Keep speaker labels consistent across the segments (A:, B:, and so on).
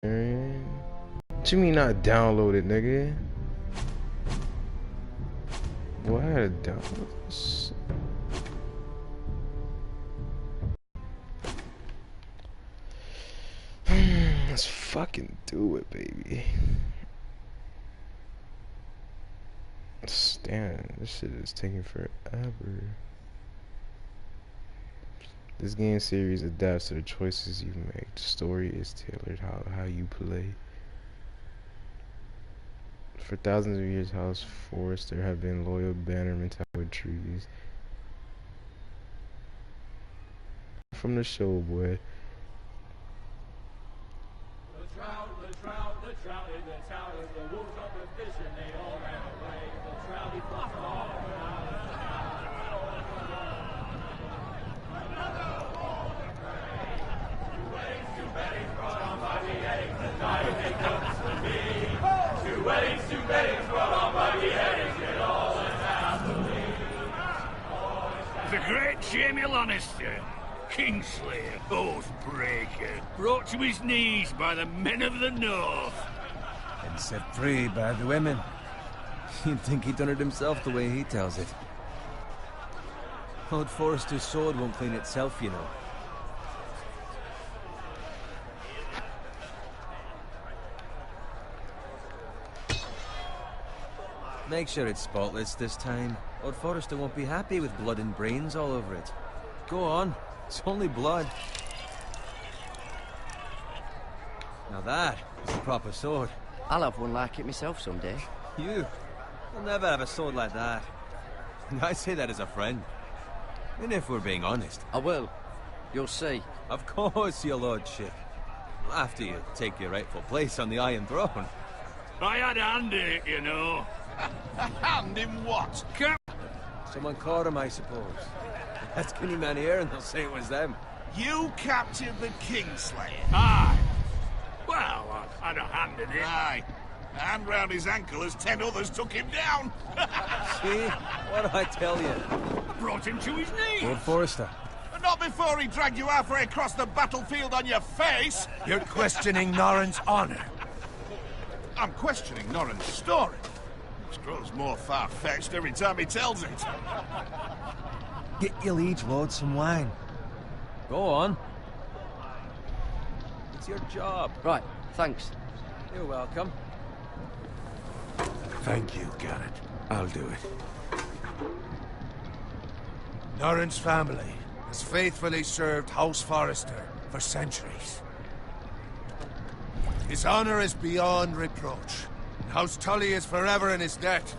A: Man. What you mean not downloaded, nigga? Boy, I had to download this. Let's fucking do it, baby. Damn, this shit is taking forever. This game series adapts to the choices you make. The story is tailored how you play. For thousands of years, House Forrester have been loyal bannermen with trees. From the show, boy.
B: The trout in the tower, the wolves of the fish, and they all ran away. The trout, he fought all Two weddings brought on by beheadings, yet all is happily.
C: The great Jamie Lannister, Kingslayer, Oathbreaker, brought to his knees by the men of the North.
D: And set free by the women. You'd think he'd done it himself the way he tells it. Lord Forrester's sword won't clean itself, you know. Make sure it's spotless this time. Lord Forrester won't be happy with blood and brains all over it. Go on. It's only blood. Now that is a proper sword.
E: I'll have one like it myself someday.
D: You? You'll never have a sword like that. I say that as a friend. And if we're being honest.
E: I will. You'll see.
D: Of course, your lordship. After you take your rightful place on the Iron Throne.
C: I had a hand in it, you know.
F: A hand in what?
D: Someone caught him, I suppose. Ask any man here and they'll say it was them.
F: You captured the Kingslayer?
C: Aye. Well, I had a hand in it.
F: Aye. A hand round his ankle as 10 others took him down.
D: See? What do I tell you?
C: Brought him to his knees.
D: Lord Forrester.
F: Not before he dragged you halfway across the battlefield on your face.
G: You're questioning Norrin's honor.
F: I'm questioning Norrin's story. Which grows more far-fetched every time he tells it.
D: Get your liege lord some wine. Go on. It's your job.
E: Right, thanks.
D: You're welcome.
G: Thank you, Garrett. I'll do it. Norrin's family has faithfully served House Forrester for centuries. His honor is beyond reproach. House Tully is forever in his debt.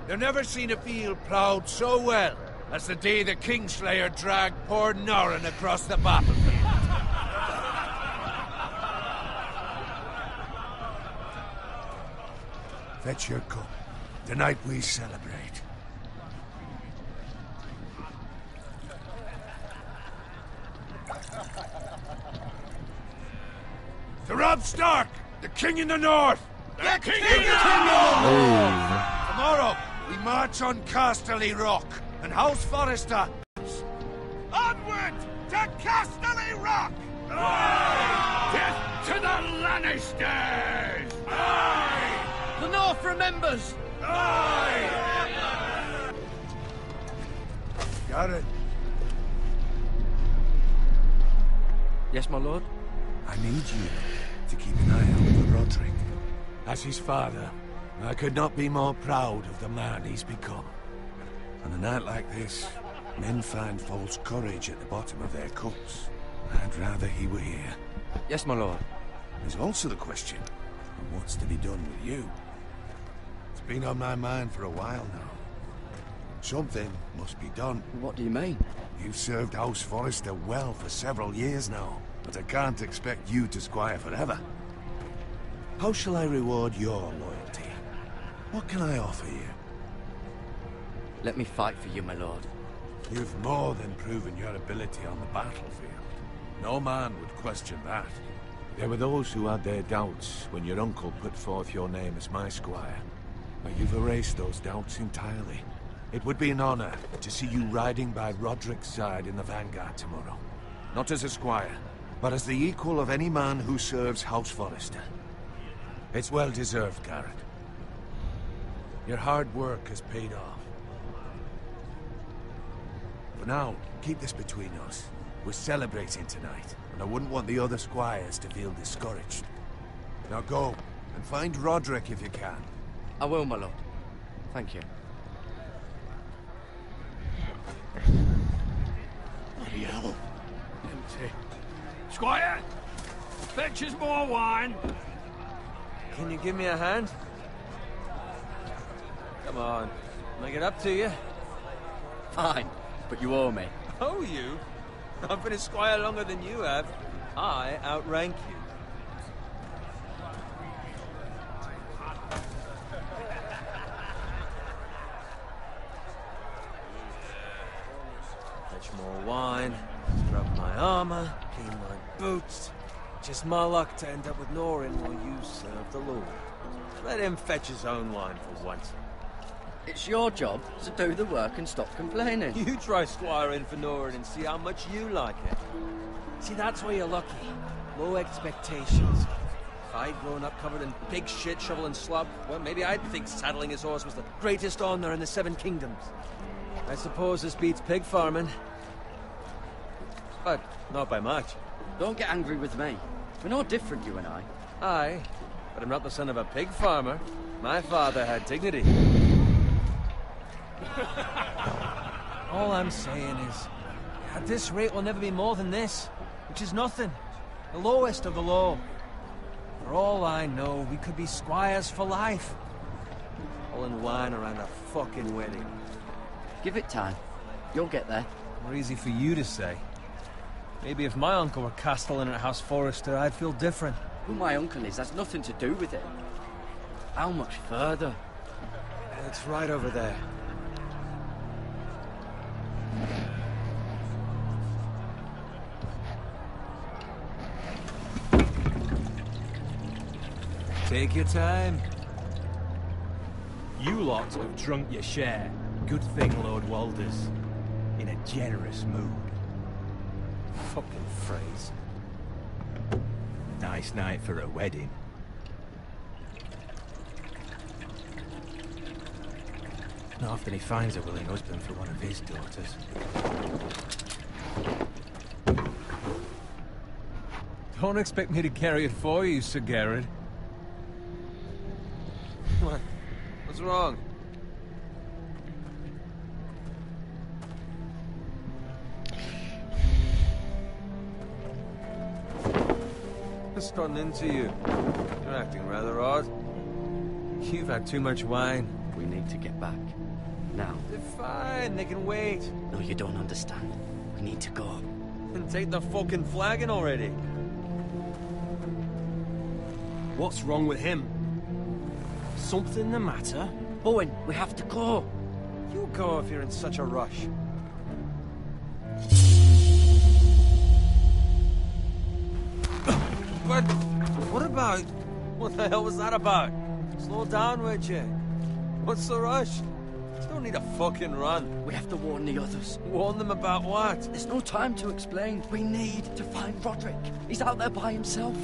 G: They've never seen a field ploughed so well as the day the Kingslayer dragged poor Norrin across the battlefield. Fetch your cup. Tonight we celebrate. To Robb Stark, the King in the North!
F: The King of the North!
G: Tomorrow, we march on Casterly Rock, and House Forrester...
F: Onward to Casterly Rock!
C: Aye! Death to the Lannisters!
F: Aye!
E: The North remembers!
F: Aye!
G: Garrett,
E: Yes, my lord?
G: I need you to keep an eye out for Roderick. As his father, I could not be more proud of the man he's become. On a night like this, men find false courage at the bottom of their cups. I'd rather he were here.
E: Yes, my lord.
G: There's also the question of what's to be done with you. It's been on my mind for a while now. Something must be done.
E: What do you mean?
G: You've served House Forrester well for several years now, but I can't expect you to squire forever. How shall I reward your loyalty? What can I offer you?
E: Let me fight for you, my lord.
G: You've more than proven your ability on the battlefield. No man would question that. There were those who had their doubts when your uncle put forth your name as my squire. But you've erased those doubts entirely. It would be an honor to see you riding by Roderick's side in the vanguard tomorrow. Not as a squire, but as the equal of any man who serves House Forrester. It's well deserved, Garrett. Your hard work has paid off. For now, keep this between us. We're celebrating tonight, and I wouldn't want the other squires to feel discouraged. Now go, and find Roderick if you can.
E: I will, my lord. Thank you.
C: Bloody hell. Empty. Squire! Fetch us more wine!
D: Can you give me a hand? Come on. Make it up to you.
E: Fine, but you owe me.
D: Oh, you? I've been a squire longer than you have. I outrank you. Fetch more wine, scrub my armor, clean my boots. Just my luck to end up with Norin while you serve the Lord. Let him fetch his own wine for once.
E: It's your job to do the work and stop complaining.
D: You try squiring for Norin and see how much you like it. See, that's where you're lucky. Low expectations. If I'd grown up covered in pig shit, shovel and slop, well, maybe I'd think saddling his horse was the greatest honor in the Seven Kingdoms. I suppose this beats pig farming. But not by much.
E: Don't get angry with me. We're no different, you and I.
D: Aye, but I'm not the son of a pig farmer. My father had dignity. All I'm saying is, at this rate we'll never be more than this, which is nothing. The lowest of the low. For all I know, we could be squires for life. All in wine around a fucking wedding.
E: Give it time. You'll get there.
D: More easy for you to say. Maybe if my uncle were castellan at House Forrester, I'd feel different.
E: Who my uncle is has nothing to do with it. How much further?
D: It's right over there. Take your time.
H: You lot have drunk your share. Good thing Lord Walder's in a generous mood. Fucking phrase. Nice night for a wedding. Not often he finds a willing husband for one of his daughters.
D: Don't expect me to carry it for you, Sir Garrett. What? What's wrong? What's gotten into you? You're acting rather odd. You've had too much wine.
E: We need to get back. Now.
D: They're fine, they can wait.
E: No, you don't understand. We need to go.
D: And take the fucking flagon already.
H: What's wrong with him? Something the matter?
E: Owen, we have to go.
D: You go if you're in such a rush. But what about... What the hell was that about? Slow down, would you? What's the rush? You don't need a fucking run.
E: We have to warn the others.
D: Warn them about what?
E: There's no time to explain. We need to find Roderick. He's out there by himself.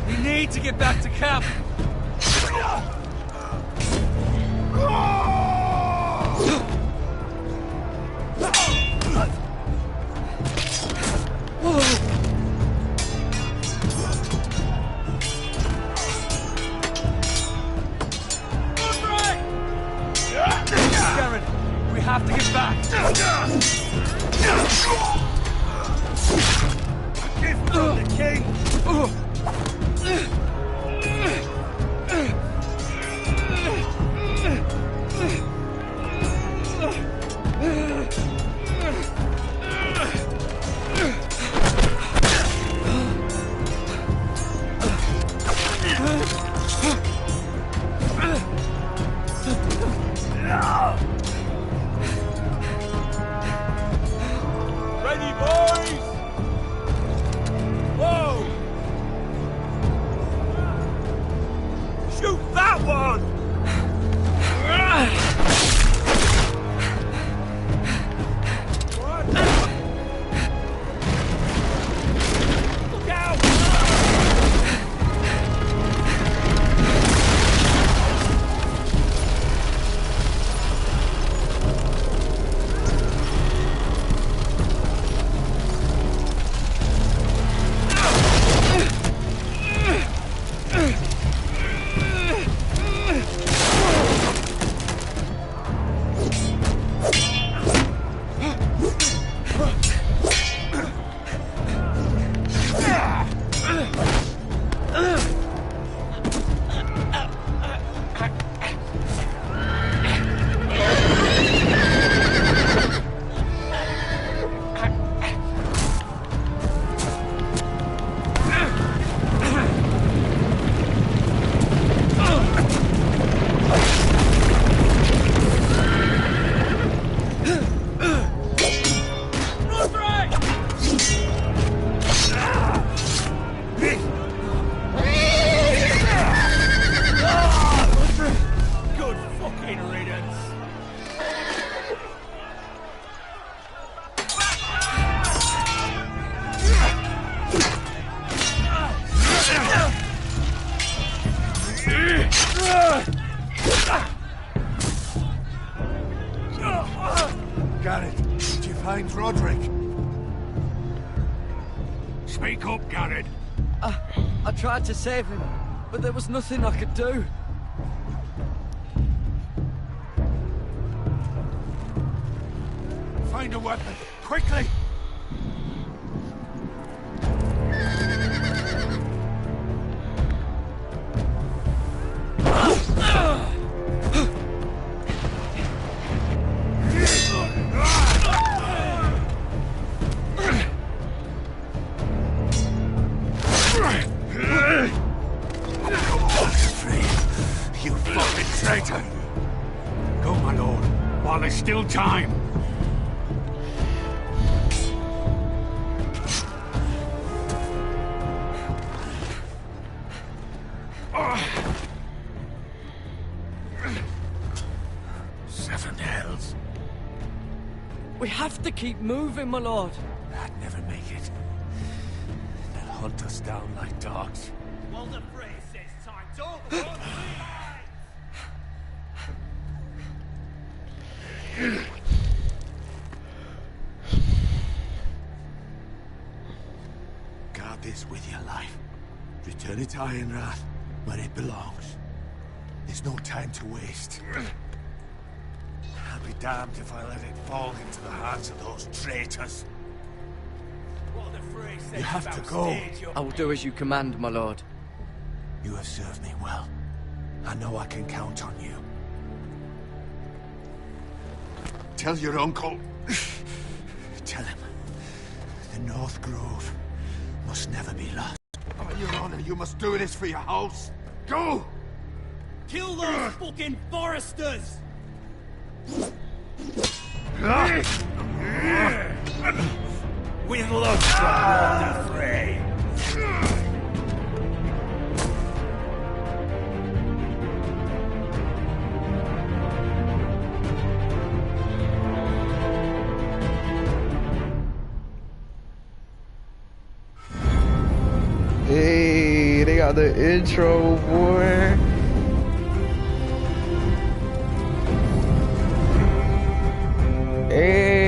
D: We need to get back to camp. Garrett, we have to get back. Give them the king.
C: Speak up, Garrett.
E: I tried to save him, but there was nothing I could do.
G: Find a weapon, quickly! You fucking traitor!
C: Go, my lord, while there's still time.
G: Seven hells.
E: We have to keep moving, my lord.
G: I'd never make it. They'll hunt us down like dogs.
B: Well, the phrase says time. Don't run,
G: Guard this with your life. Return it to Ironrath, where it belongs. There's no time to waste. I'll be damned if I let it fall into the hands of those traitors.
B: Well, the phrase says
G: You have to
B: about
G: go.
B: stage, you're-
E: I will do as you command, my lord.
G: You have served me well. I know I can count on you. Tell your uncle. Tell him. The North Grove must never be lost. By your honor, you must do this for your house. Go!
B: Kill those fucking foresters!
C: With love from Lord Frey.
A: Hey, they got the intro, boy. Hey.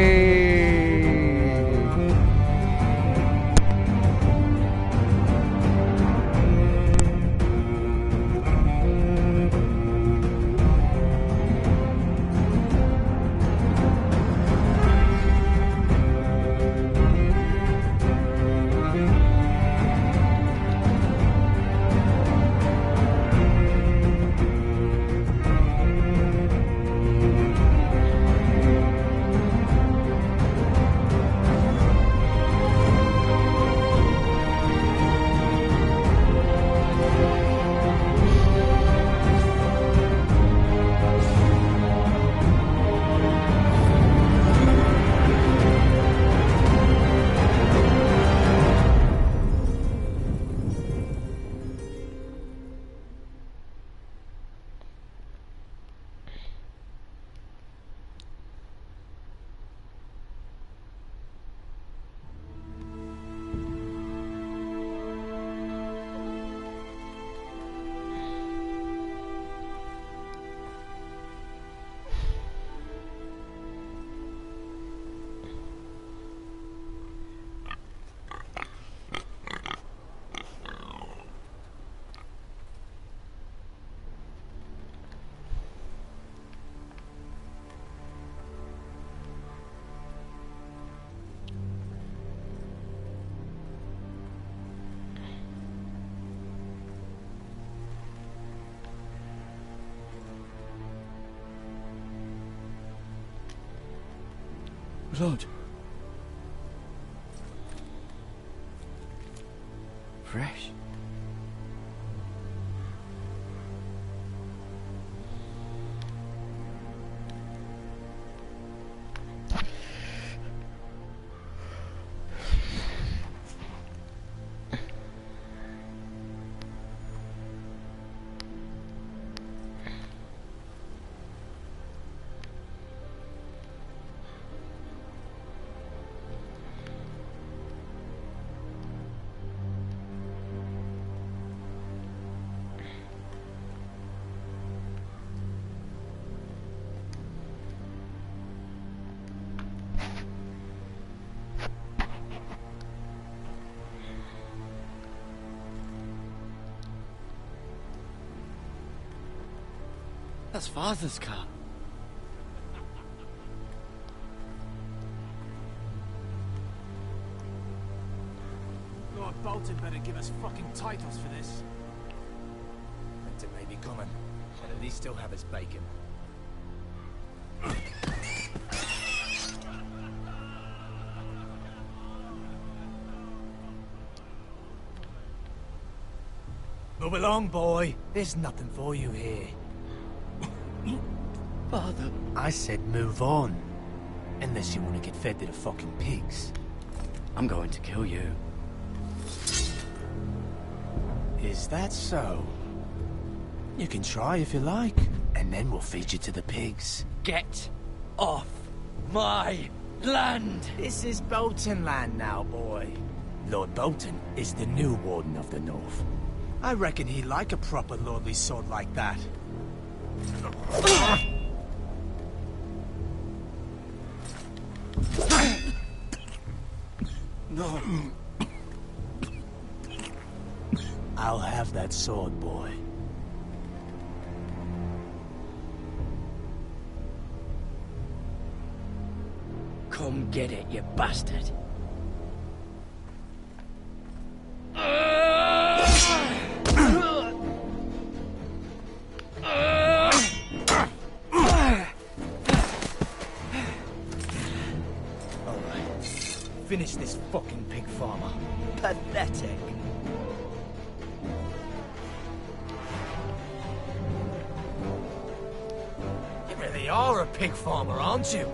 E: Lord. Fresh. That's Father's car.
H: Lord Bolton better give us fucking titles for this.
C: Winter may be coming, but at least still have his bacon. Move along, boy. There's nothing for you here.
E: Father.
C: I said move on. Unless you want to get fed to the fucking pigs.
E: I'm going to kill you.
C: Is that so? You can try if you like, and then we'll feed you to the pigs.
E: Get off my land!
C: This is Bolton land now, boy. Lord Bolton is the new Warden of the North. I reckon he'd like a proper lordly sword like that.
E: No.
C: I'll have that sword, boy.
E: Come get it, you bastard.
C: Finish this fucking pig farmer.
E: Pathetic.
C: You really are a pig farmer, aren't you?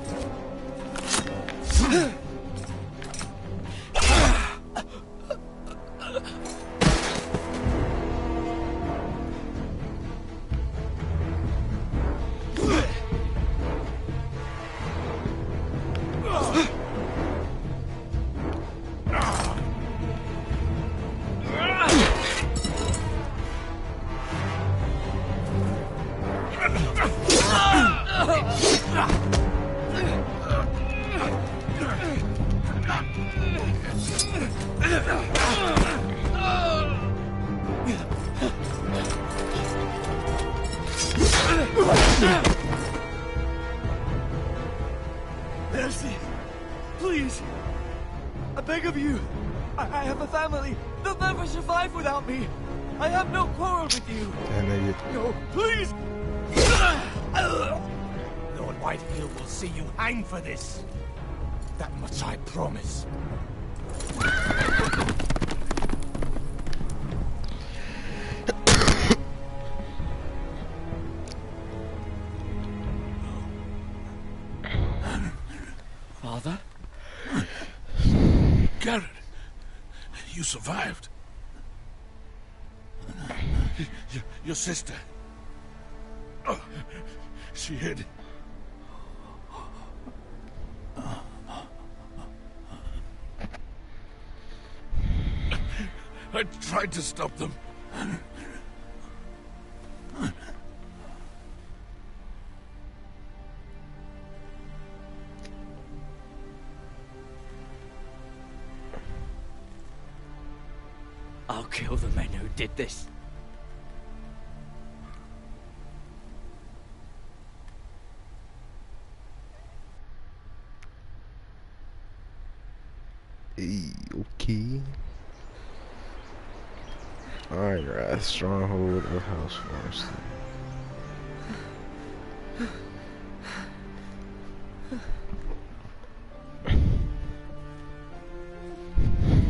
E: Mercy! Please! I beg of you! I have a family! They'll never survive without me! I have no quarrel with you!
A: That nigga.
E: No, please!
C: Lord Whitehill will see you hang for this. That much I promise.
E: Father?
F: Garrett, you survived. Your sister. Oh, she hid. I tried to stop them.
E: I'll kill the men who did this.
A: Hey, okay. Alright, right. Stronghold of House Forest.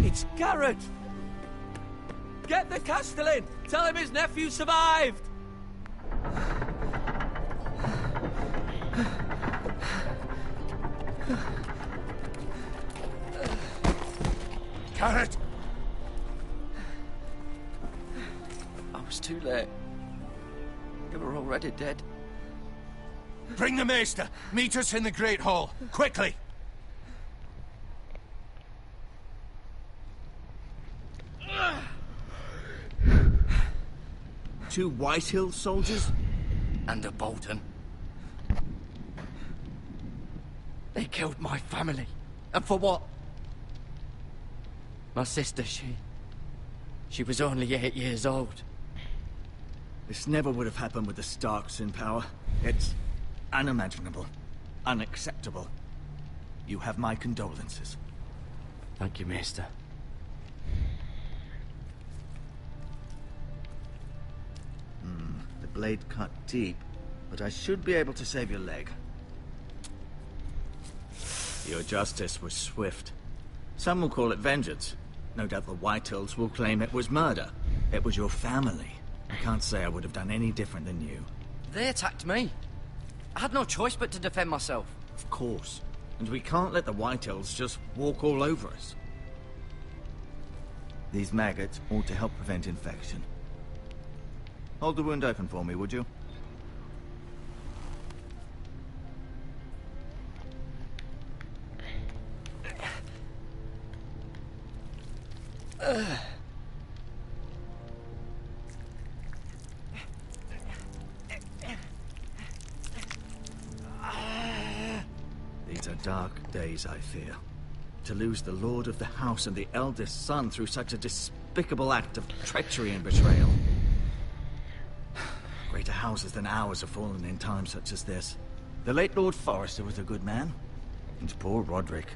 E: It's Garrett! Get the Castellan! Tell him his nephew survived!
F: Garrett!
E: I was too late. They were already dead.
G: Bring the maester. Meet us in the Great Hall. Quickly.
E: Two Whitehill soldiers? And a Bolton. They killed my family. And for what? My sister, she was only 8 years old. This never would have happened with the Starks in power. It's unimaginable. Unacceptable. You have my condolences.
H: Thank you, Maester.
E: The blade cut deep, but I should be able to save your leg. Your justice was swift. Some will call it vengeance. No doubt the Whitehills will claim it was murder. It was your family. I can't say I would have done any different than you.
I: They attacked me. I had no choice but to defend myself.
E: Of course. And we can't let the Whitehills just walk all over us. These maggots ought to help prevent infection. Hold the wound open for me, would you? These are dark days, I fear. To lose the lord of the house and the eldest son through such a despicable act of treachery and betrayal. Greater houses than ours have fallen in times such as this. The late Lord Forrester was a good man. And poor Roderick.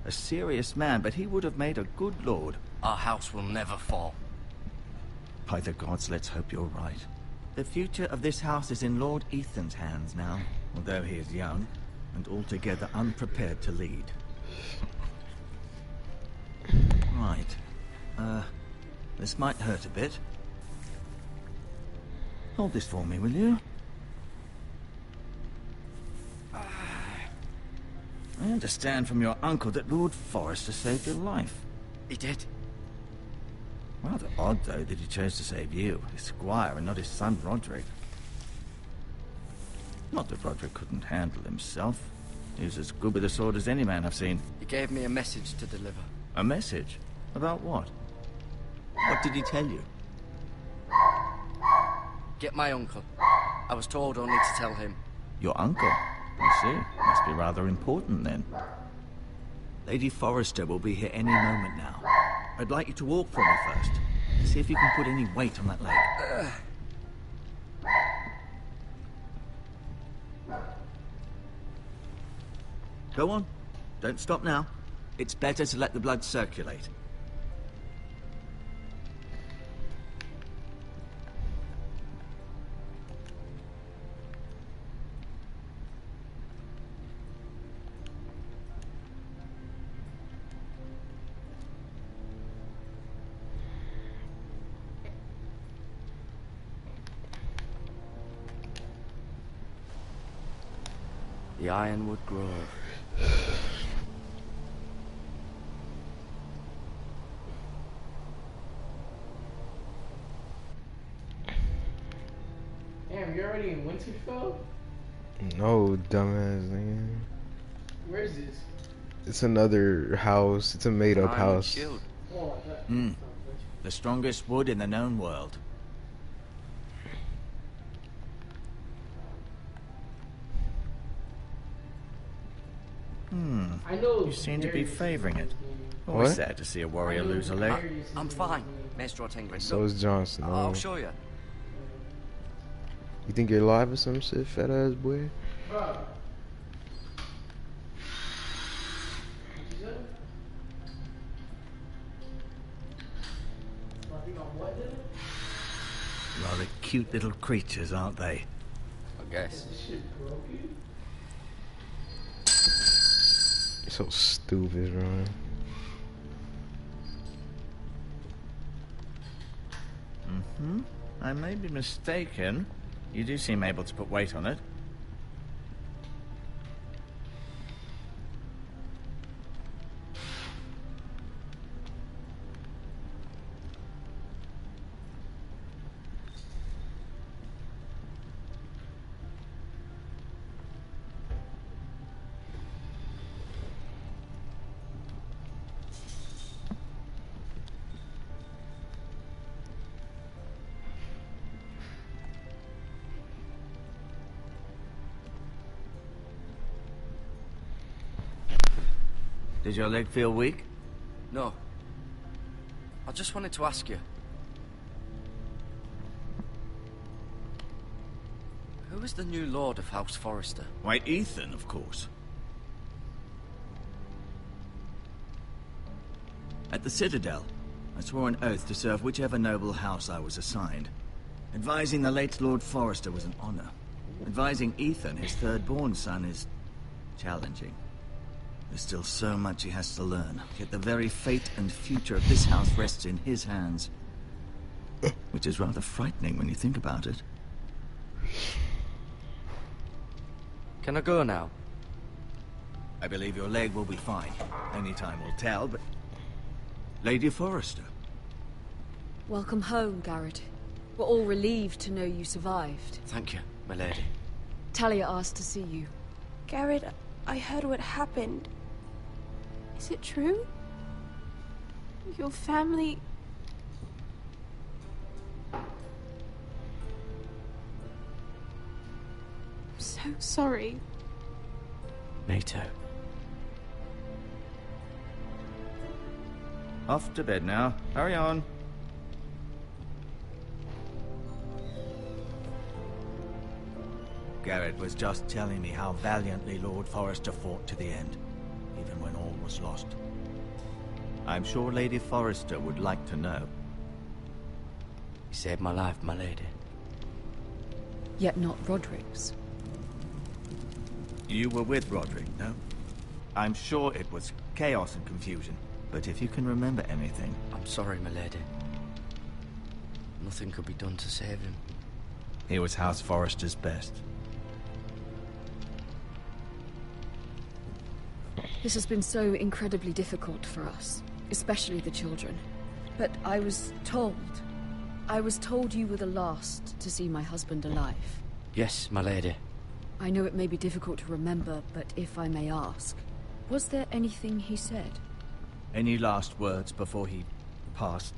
E: A serious man, but he would have made a good lord.
I: Our house will never fall.
E: By the gods, let's hope you're right. The future of this house is in Lord Ethan's hands now, although he is young and altogether unprepared to lead. Right. This might hurt a bit. Hold this for me, will you? I understand from your uncle that Lord Forrester saved your life.
I: He did.
E: Rather odd, though, that he chose to save you, his squire, and not his son Roderick. Not that Roderick couldn't handle himself. He was as good with a sword as any man I've seen.
I: He gave me a message to deliver.
E: A message? About what? What did he tell you?
I: Get my uncle. I was told only to tell him.
E: Your uncle? I see. Must be rather important, then. Lady Forrester will be here any moment now. I'd like you to walk for me first. See if you can put any weight on that leg. Go on. Don't stop now. It's better to let the blood circulate.
I: The Ironwood Grove.
J: Damn, you're already in Winterfell?
A: No, dumbass nigga.
J: Where is this?
A: It's another house. It's a made-up house.
I: Shield.
J: Oh, that.
E: The strongest wood in the known world.
J: I know.
E: You seem to be favoring it.
A: What?
E: Always sad to see a warrior lose a leg.
I: I'm fine, Maester O'Tingling.
A: So is Johnson.
I: I'll show you.
A: You think you're alive or some shit, fat ass boy?
J: Bro. What you said? I think I'm what then?
E: Rather cute little creatures, aren't they?
I: I guess.
J: This shit broken?
A: You're so stupid, Ron.
E: I may be mistaken. You do seem able to put weight on it. Does your leg feel weak?
I: No. I just wanted to ask you. Who is the new lord of House Forrester?
E: Why, Ethan, of course. At the Citadel, I swore an oath to serve whichever noble house I was assigned. Advising the late Lord Forrester was an honor. Advising Ethan, his third-born son, is challenging. There's still so much he has to learn, yet the very fate and future of this house rests in his hands. Which is rather frightening when you think about it.
I: Can I go now?
E: I believe your leg will be fine. Only time will tell, but... Lady Forrester.
K: Welcome home, Garrett. We're all relieved to know you survived.
I: Thank you, my lady.
K: Talia asked to see you.
L: Garrett, I heard what happened. Is it true? Your family... I'm so sorry.
I: Me too.
E: Off to bed now. Hurry on. Garrett was just telling me how valiantly Lord Forrester fought to the end, even when all was lost. I'm sure Lady Forrester would like to know.
I: You saved my life, my lady.
K: Yet not Roderick's.
E: You were with Roderick, no? I'm sure it was chaos and confusion, but if you can remember anything...
I: I'm sorry, my lady. Nothing could be done to save him.
E: He was House Forrester's best.
K: This has been so incredibly difficult for us, especially the children. But I was told you were the last to see my husband alive.
I: Yes, my lady.
K: I know it may be difficult to remember, but if I may ask, was there anything he said?
E: Any last words before he passed?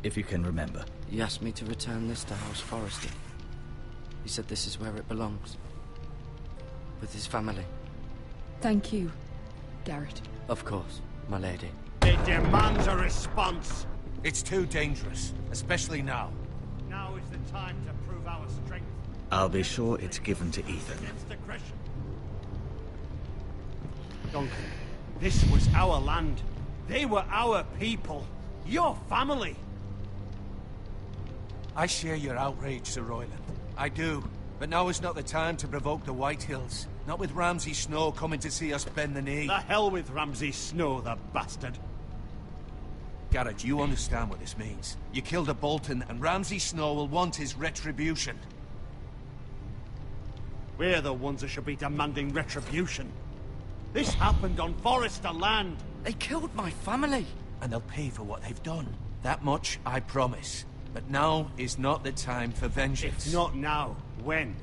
E: If you can remember.
I: He asked me to return this to House Forrester. He said this is where it belongs. With his family.
K: Thank you, Garrett.
I: Of course, my lady.
C: It demands a response.
G: It's too dangerous, especially now.
C: Now is the time to prove our strength.
E: I'll be sure it's given to Ethan.
C: Against aggression. Duncan, this was our land. They were our people. Your family.
G: I share your outrage, Sir Royland. I do. But now is not the time to provoke the White Hills. Not with Ramsay Snow coming to see us bend the knee.
C: The hell with Ramsay Snow, the bastard.
G: Garrett, you understand what this means. You killed a Bolton, and Ramsay Snow will want his retribution.
C: We're the ones that should be demanding retribution. This happened on Forrester land.
I: They killed my family.
G: And they'll pay for what they've done. That much, I promise. But now is not the time for vengeance.
C: If not now, when?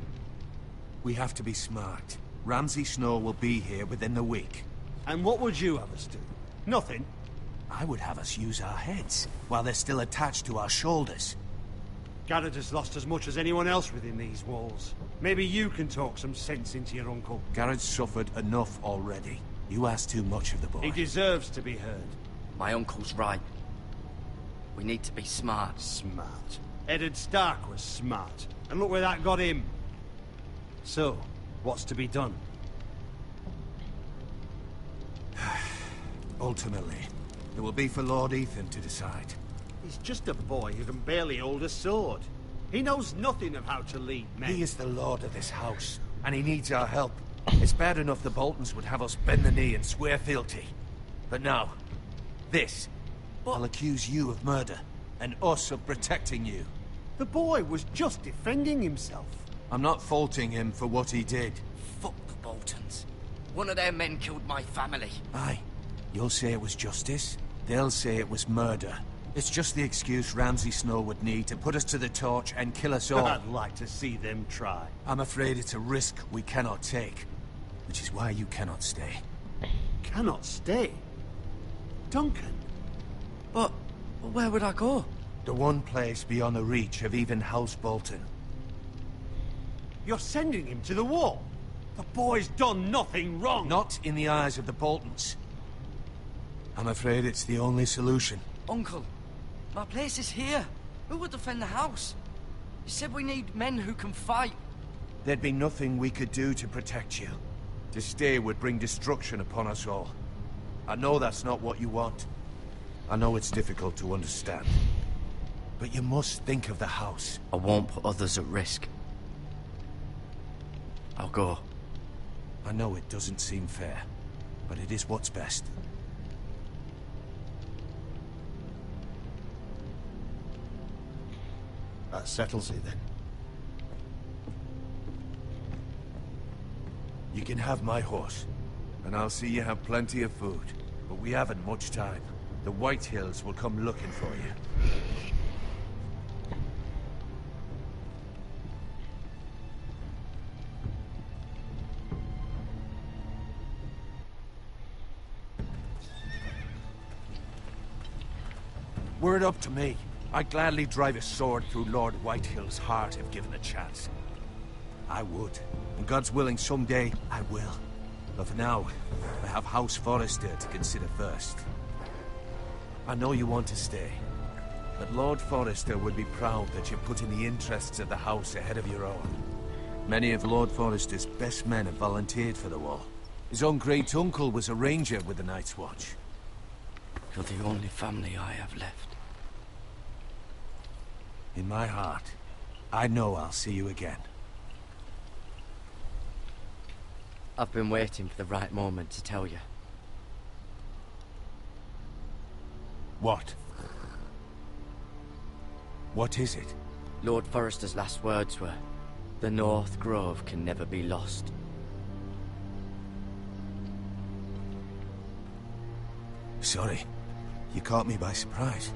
G: We have to be smart. Ramsay Snow will be here within the week.
C: And what would you have us do? Nothing.
G: I would have us use our heads, while they're still attached to our shoulders.
C: Garrett has lost as much as anyone else within these walls. Maybe you can talk some sense into your uncle.
G: Garrett's suffered enough already. You ask too much of the boy.
C: He deserves to be heard.
I: My uncle's right. We need to be smart.
C: Smart. Eddard Stark was smart. And look where that got him. So, what's to be done?
G: Ultimately, it will be for Lord Ethan to decide.
C: He's just a boy who can barely hold a sword. He knows nothing of how to lead men.
G: He is the lord of this house, and he needs our help. It's bad enough the Boltons would have us bend the knee and swear fealty. But now, this. I'll accuse you of murder, and us of protecting you.
C: The boy was just defending himself.
G: I'm not faulting him for what he did.
I: Fuck the Boltons. One of their men killed my family.
G: Aye. You'll say it was justice. They'll say it was murder. It's just the excuse Ramsay Snow would need to put us to the torch and kill us all.
C: I'd like to see them try.
G: I'm afraid it's a risk we cannot take. Which is why you cannot stay.
C: Cannot stay? Duncan?
I: But where would I go?
G: The one place beyond the reach of even House Bolton.
C: You're sending him to the wall? The boy's done nothing wrong!
G: Not in the eyes of the Boltons. I'm afraid it's the only solution.
I: Uncle, my place is here. Who will defend the house? You said we need men who can fight.
G: there'd be nothing we could do to protect you. To stay would bring destruction upon us all. I know that's not what you want. I know it's difficult to understand. But you must think of the house.
I: I won't put others at risk. I'll go.
G: I know it doesn't seem fair, but it is what's best.
M: That settles it then.
G: You can have my horse, and I'll see you have plenty of food. But we haven't much time. The White Hills will come looking for you. Were it up to me, I'd gladly drive a sword through Lord Whitehill's heart if given a chance. I would. And God's willing, someday I will. But for now, I have House Forrester to consider first. I know you want to stay, but Lord Forrester would be proud that you're putting the interests of the house ahead of your own. Many of Lord Forrester's best men have volunteered for the war. His own great-uncle was a ranger with the Night's Watch.
I: You're the only family I have left.
G: In my heart, I know I'll see you again.
I: I've been waiting for the right moment to tell you.
G: What? What is it?
I: Lord Forrester's last words were, "The North Grove can never be lost."
G: Sorry. You caught me by surprise.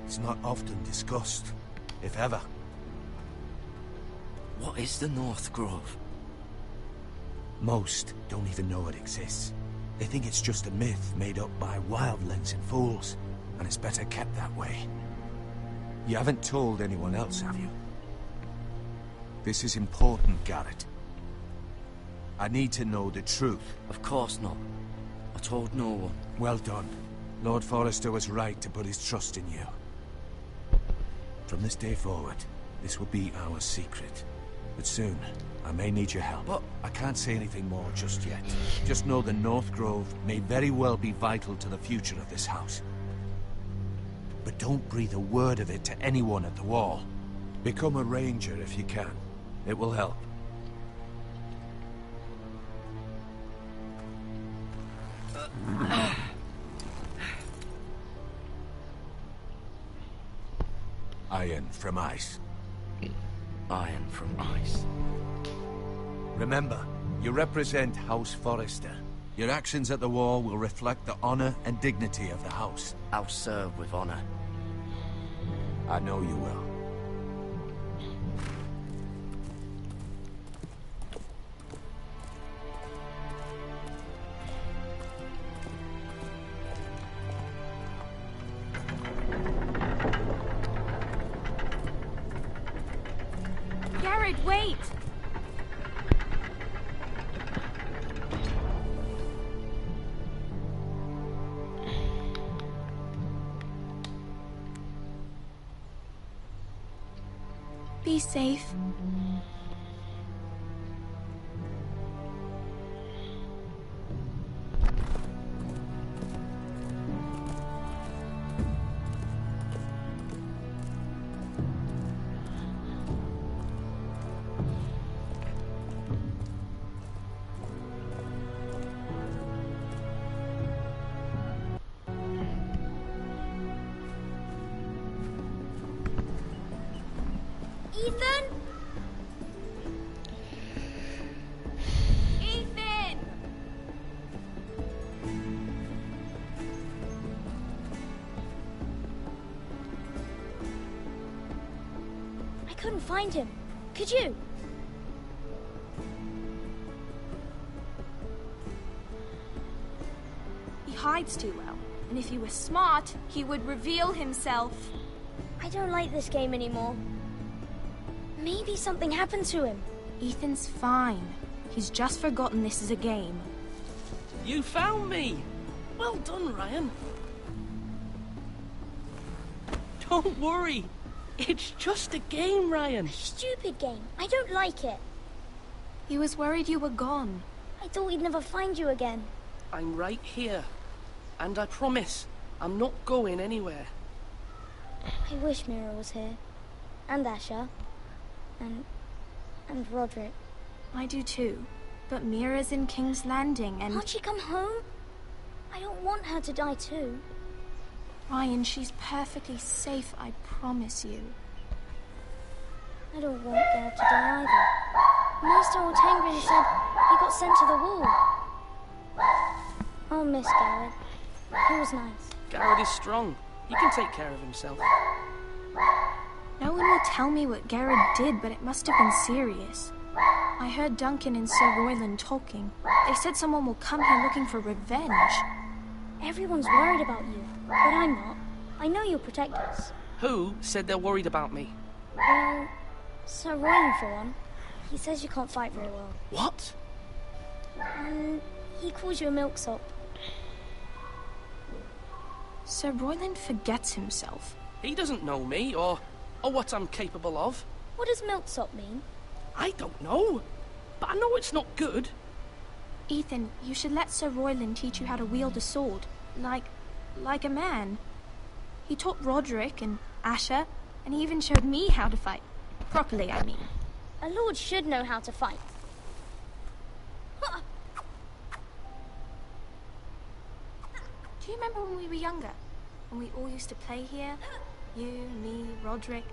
G: It's not often discussed, if ever.
I: What is the North Grove?
G: Most don't even know it exists. They think it's just a myth made up by wildlings and fools, and it's better kept that way. You haven't told anyone else, have you? This is important, Garrett. I need to know the truth.
I: Of course not. I told no one.
G: Well done. Lord Forrester was right to put his trust in you. From this day forward, this will be our secret. But soon, I may need your help.
I: But
G: I can't say anything more just yet. Just know the North Grove may very well be vital to the future of this house. But don't breathe a word of it to anyone at the wall. Become a ranger if you can. It will help. Iron from ice.
I: Iron from ice.
G: Remember, you represent House Forrester. Your actions at the war will reflect the honor and dignity of the house.
I: I'll serve with honor.
G: I know you will.
L: Garrett, wait! Be safe. Ethan? Ethan! I couldn't find him. Could you? He hides too well. And if he was smart, he would reveal himself.
N: I don't like this game anymore. Maybe something happened to him.
L: Ethan's fine. He's just forgotten this is a game.
O: You found me! Well done, Ryan. Don't worry. It's just a game, Ryan.
N: Stupid game. I don't like it.
L: He was worried you were gone.
N: I thought we'd never find you again.
O: I'm right here. And I promise, I'm not going anywhere.
N: I wish Mira was here. And Asher. And Roderick.
L: I do too. But Mira's in King's Landing and...
N: Can't she come home? I don't want her to die too.
L: Ryan, she's perfectly safe, I promise you.
N: I don't want Garrett to die either. Master Ortangren said he got sent to the wall. I'll miss Garrett. He was nice.
O: Garrett is strong. He can take care of himself.
L: No one will tell me what Garrett did, but it must have been serious. I heard Duncan and Sir Royland talking. They said someone will come here looking for revenge.
N: Everyone's worried about you, but I'm not. I know you'll protect us.
O: Who said they're worried about me?
N: Well, Sir Royland for one. He says you can't fight very well.
O: What?
N: He calls you a milksop.
L: Sir Royland forgets himself.
O: He doesn't know me, or what I'm capable of.
N: What does milksop mean?
O: I don't know, but I know it's not good.
L: Ethan, you should let Sir Royland teach you how to wield a sword. Like a man. He taught Roderick and Asher, and he even showed me how to fight. Properly, I mean.
N: A lord should know how to fight.
L: Do you remember when we were younger? When we all used to play here? You, me, Roderick.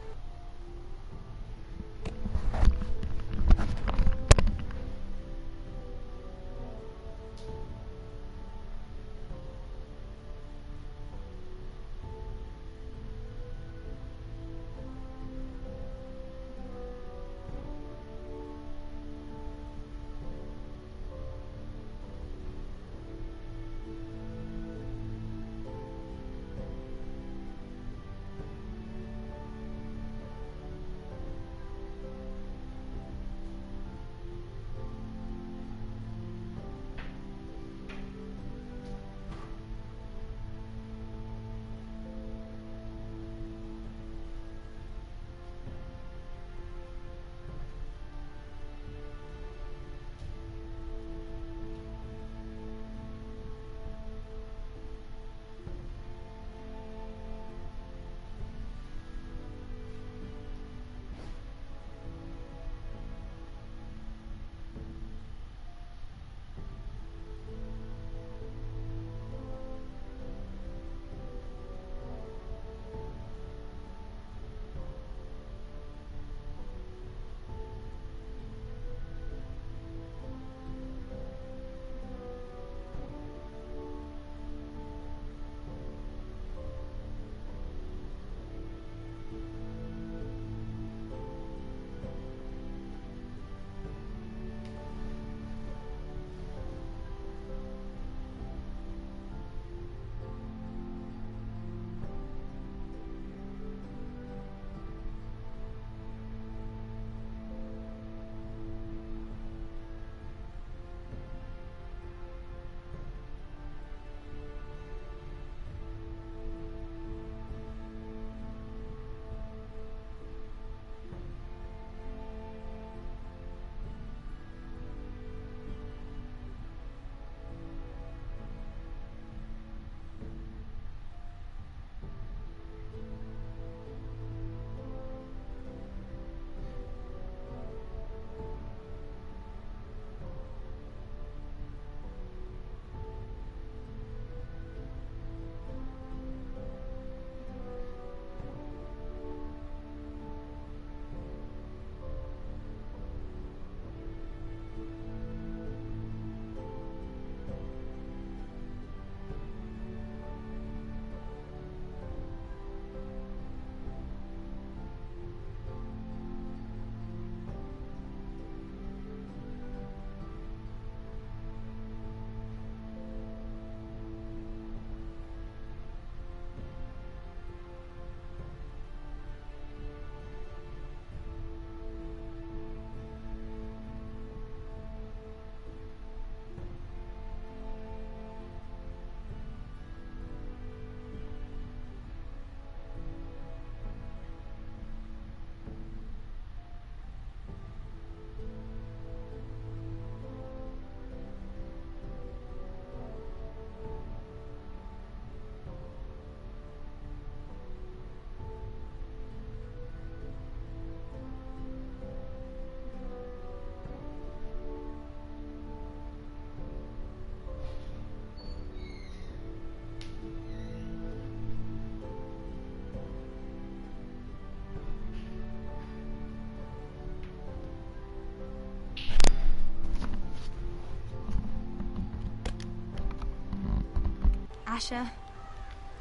L: Asher.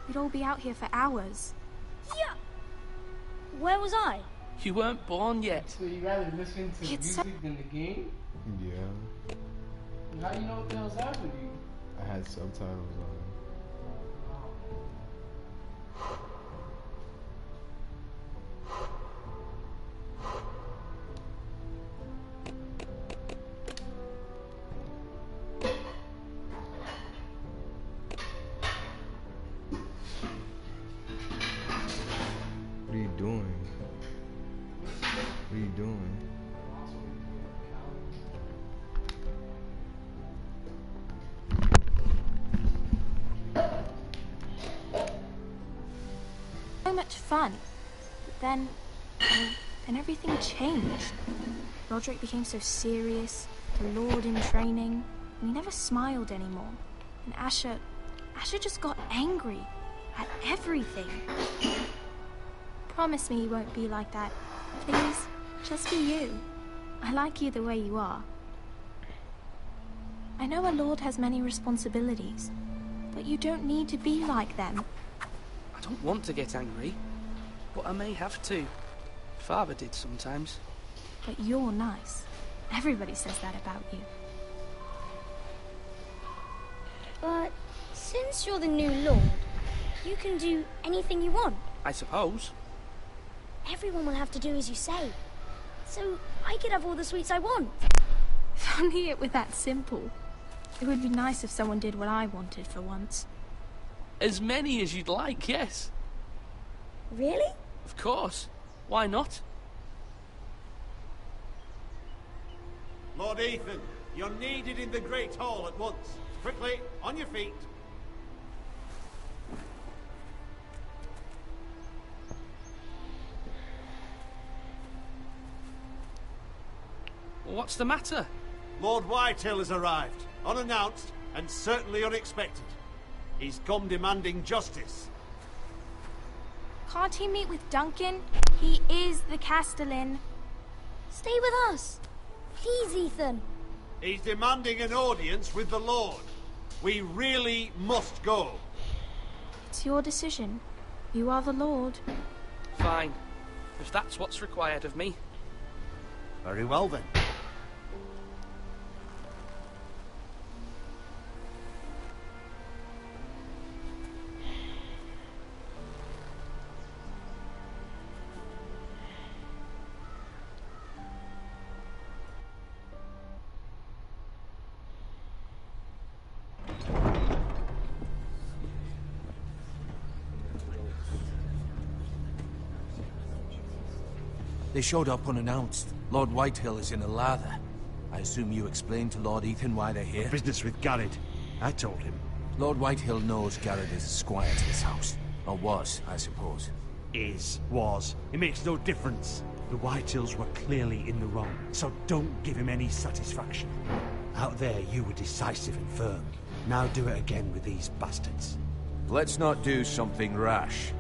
L: We'd all be out here for hours.
N: Yeah. Where was I?
O: You weren't born yet.
J: So you rather listen to
L: It's
J: music than the game?
A: Yeah.
J: And how do you know what the hell's happening?
A: I had subtitles on. What are you doing? What are you doing?
L: So much fun. But then everything changed. Roderick became so serious, the Lord in training, and he never smiled anymore. And Asher just got angry at everything. Promise me you won't be like that. Please, just be you. I like you the way you are. I know a lord has many responsibilities, but you don't need to be like them.
O: I don't want to get angry, but I may have to. Father did sometimes.
L: But you're nice. Everybody says that about you.
N: But since you're the new lord, you can do anything you want.
O: I suppose.
N: Everyone will have to do as you say. So I could have all the sweets I want.
L: If only it were that simple. It would be nice if someone did what I wanted for once.
O: As many as you'd like, yes.
N: Really?
O: Of course. Why not?
M: Lord Ethan, you're needed in the Great Hall at once. Quickly, on your feet.
O: What's the matter?
M: Lord Whitehill has arrived, unannounced and certainly unexpected. He's come demanding justice.
L: Can't he meet with Duncan? He is the Castellan.
N: Stay with us. Please, Ethan.
M: He's demanding an audience with the Lord. We really must go.
L: It's your decision. You are the Lord.
O: Fine. If that's what's required of me.
M: Very well then.
G: They showed up unannounced. Lord Whitehill is in a lather. I assume you explained to Lord Ethan why they're here?
M: Business with Garrett. I told him.
G: Lord Whitehill knows Garrett is a squire to this house. Or was, I suppose.
P: Was. It makes no difference. The Whitehills were clearly in the wrong, so don't give him any satisfaction. Out there, you were decisive and firm. Now do it again with these bastards.
G: Let's not do something rash.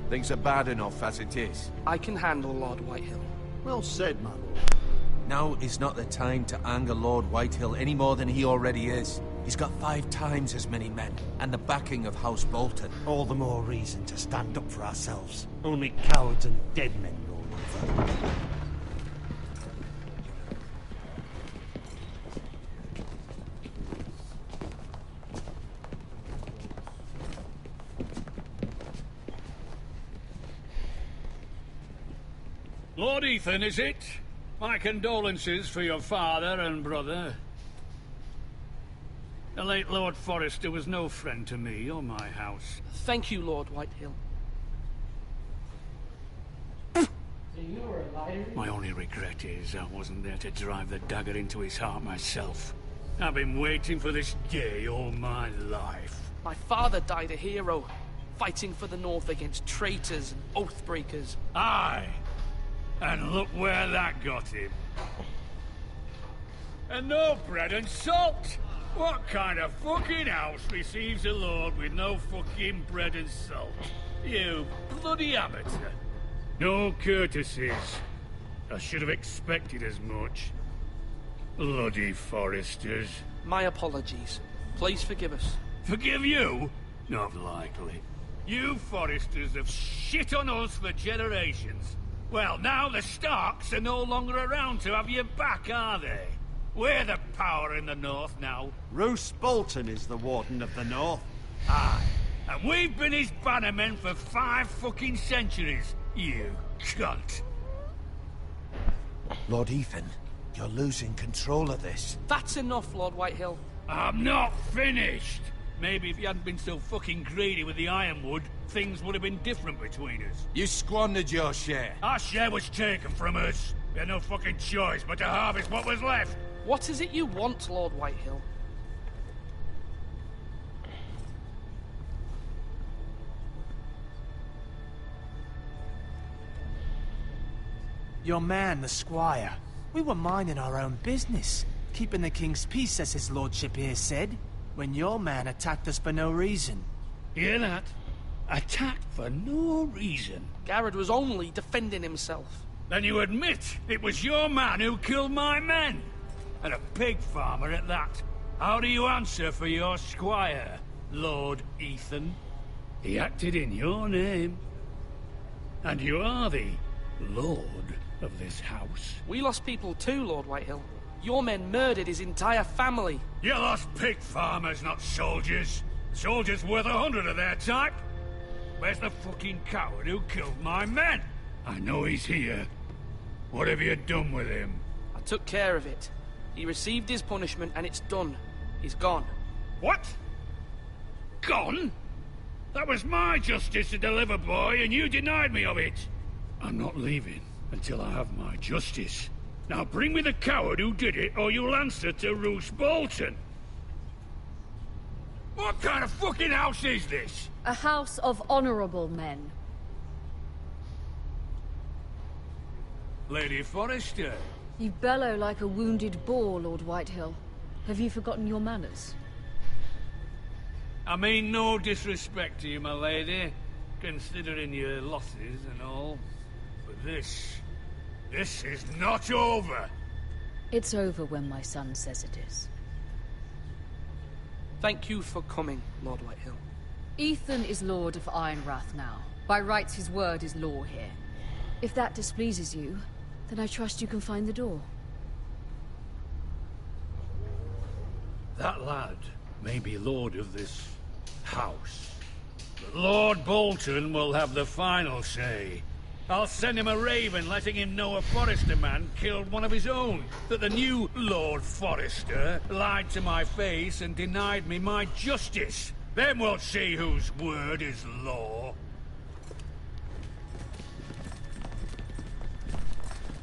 G: Things are bad enough as it is.
O: I can handle Lord Whitehill.
M: Well said, my lord.
G: Now is not the time to anger Lord Whitehill any more than he already is. He's got 5 times as many men, and the backing of House Bolton.
P: All the more reason to stand up for ourselves. Only cowards and dead men roll over.
C: Lord Ethan, is it? My condolences for your father and brother. The late Lord Forrester was no friend to me or my house.
O: Thank you, Lord Whitehill.
C: My only regret is I wasn't there to drive the dagger into his heart myself. I've been waiting for this day all my life.
O: My father died a hero, fighting for the North against traitors and oathbreakers.
C: Aye. And look where that got him. And no bread and salt! What kind of fucking house receives a lord with no fucking bread and salt? You bloody amateur. No courtesies. I should have expected as much. Bloody Foresters.
O: My apologies. Please forgive us.
C: Forgive you? Not likely. You Forresters have shit on us for generations. Well, now the Starks are no longer around to have your back, are they? We're the power in the north now.
M: Roose Bolton is the Warden of the North.
C: Aye. And we've been his bannermen for 5 fucking centuries, you cunt.
G: Lord Ethan, you're losing control of this.
O: That's enough, Lord Whitehill.
C: I'm not finished. Maybe if you hadn't been so fucking greedy with the ironwood, things would have been different between us.
M: You squandered your share.
C: Our share was taken from us. We had no fucking choice but to harvest what was left.
O: What is it you want, Lord Whitehill?
H: Your man, the squire. We were minding our own business, keeping the king's peace, as his lordship here said, when your man attacked us for no reason.
C: Hear that? Attacked for no reason.
O: Garrett was only defending himself.
C: Then you admit it was your man who killed my men? And a pig farmer at that. How do you answer for your squire, Lord Ethan? He acted in your name. And you are the lord of this house.
O: We lost people too, Lord Whitehill. Your men murdered his entire family.
C: You lost pig farmers, not soldiers. Soldiers worth 100 of their type. Where's the fucking coward who killed my men? I know he's here. What have you done with him?
O: I took care of it. He received his punishment and it's done. He's gone.
C: What? Gone? That was my justice to deliver, boy, and you denied me of it. I'm not leaving until I have my justice. Now bring me the coward who did it, or you'll answer to Roose Bolton. What kind of fucking house is this?
K: A house of honorable men.
C: Lady Forrester.
K: You bellow like a wounded boar, Lord Whitehill. Have you forgotten your manners?
C: I mean no disrespect to you, my lady, considering your losses and all. But this is not over.
K: It's over when my son says it is.
O: Thank you for coming, Lord Whitehill.
K: Ethan is Lord of Ironrath now. By rights, his word is law here. If that displeases you, then I trust you can find the door.
C: That lad may be lord of this house, but Lord Bolton will have the final say. I'll send him a raven letting him know a Forrester man killed one of his own, that the new Lord Forrester lied to my face and denied me my justice. Then we'll see whose word is law.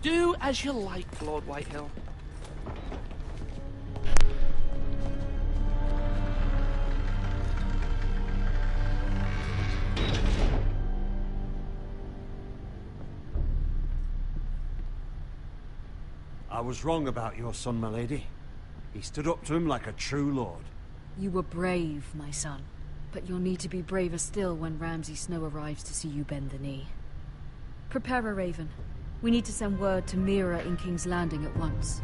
O: Do as you like, Lord Whitehill.
M: I was wrong about your son, my lady. He stood up to him like a true lord.
K: You were brave, my son. But you'll need to be braver still when Ramsay Snow arrives to see you bend the knee. Prepare a raven. We need to send word to Mira in King's Landing at once.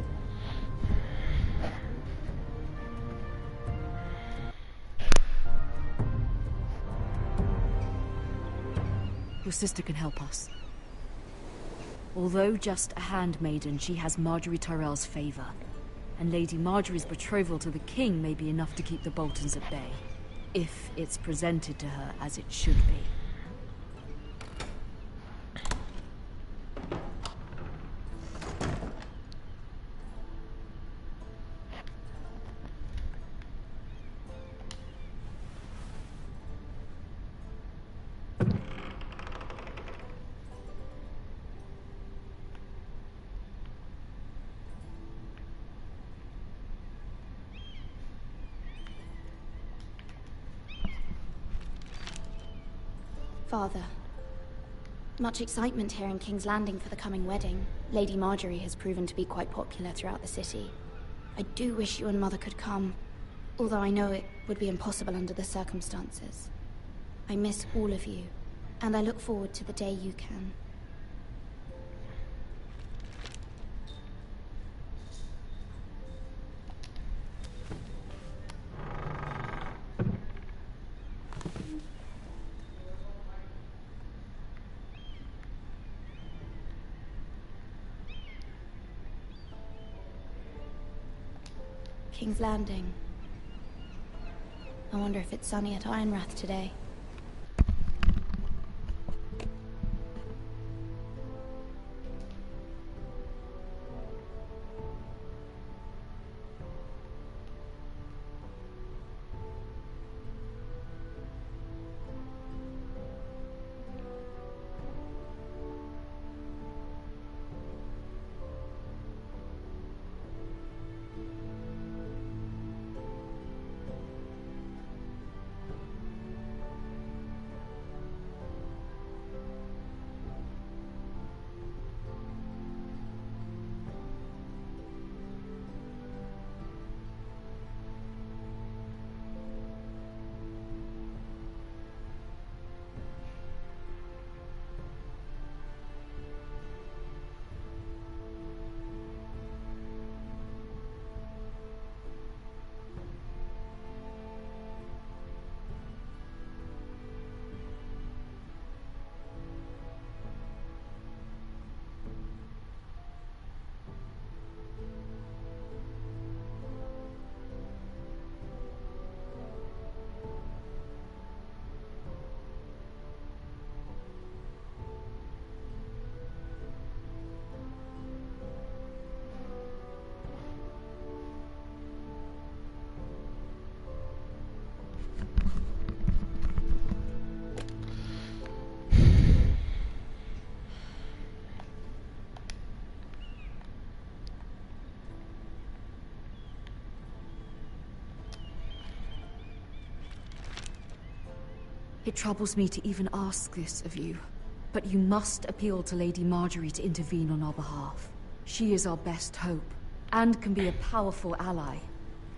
K: Your sister can help us. Although just a handmaiden, she has Marjorie Tyrell's favor. And Lady Marjorie's betrothal to the king may be enough to keep the Boltons at bay. If it's presented to her as it should be.
N: Father, much excitement here in King's Landing for the coming wedding. Lady Marjorie has proven to be quite popular throughout the city. I do wish you and Mother could come, although I know it would be impossible under the circumstances. I miss all of you, and I look forward to the day you can. King's Landing. I wonder if it's sunny at Ironrath today.
K: It troubles me to even ask this of you, but you must appeal to Lady Marjorie to intervene on our behalf. She is our best hope, and can be a powerful ally,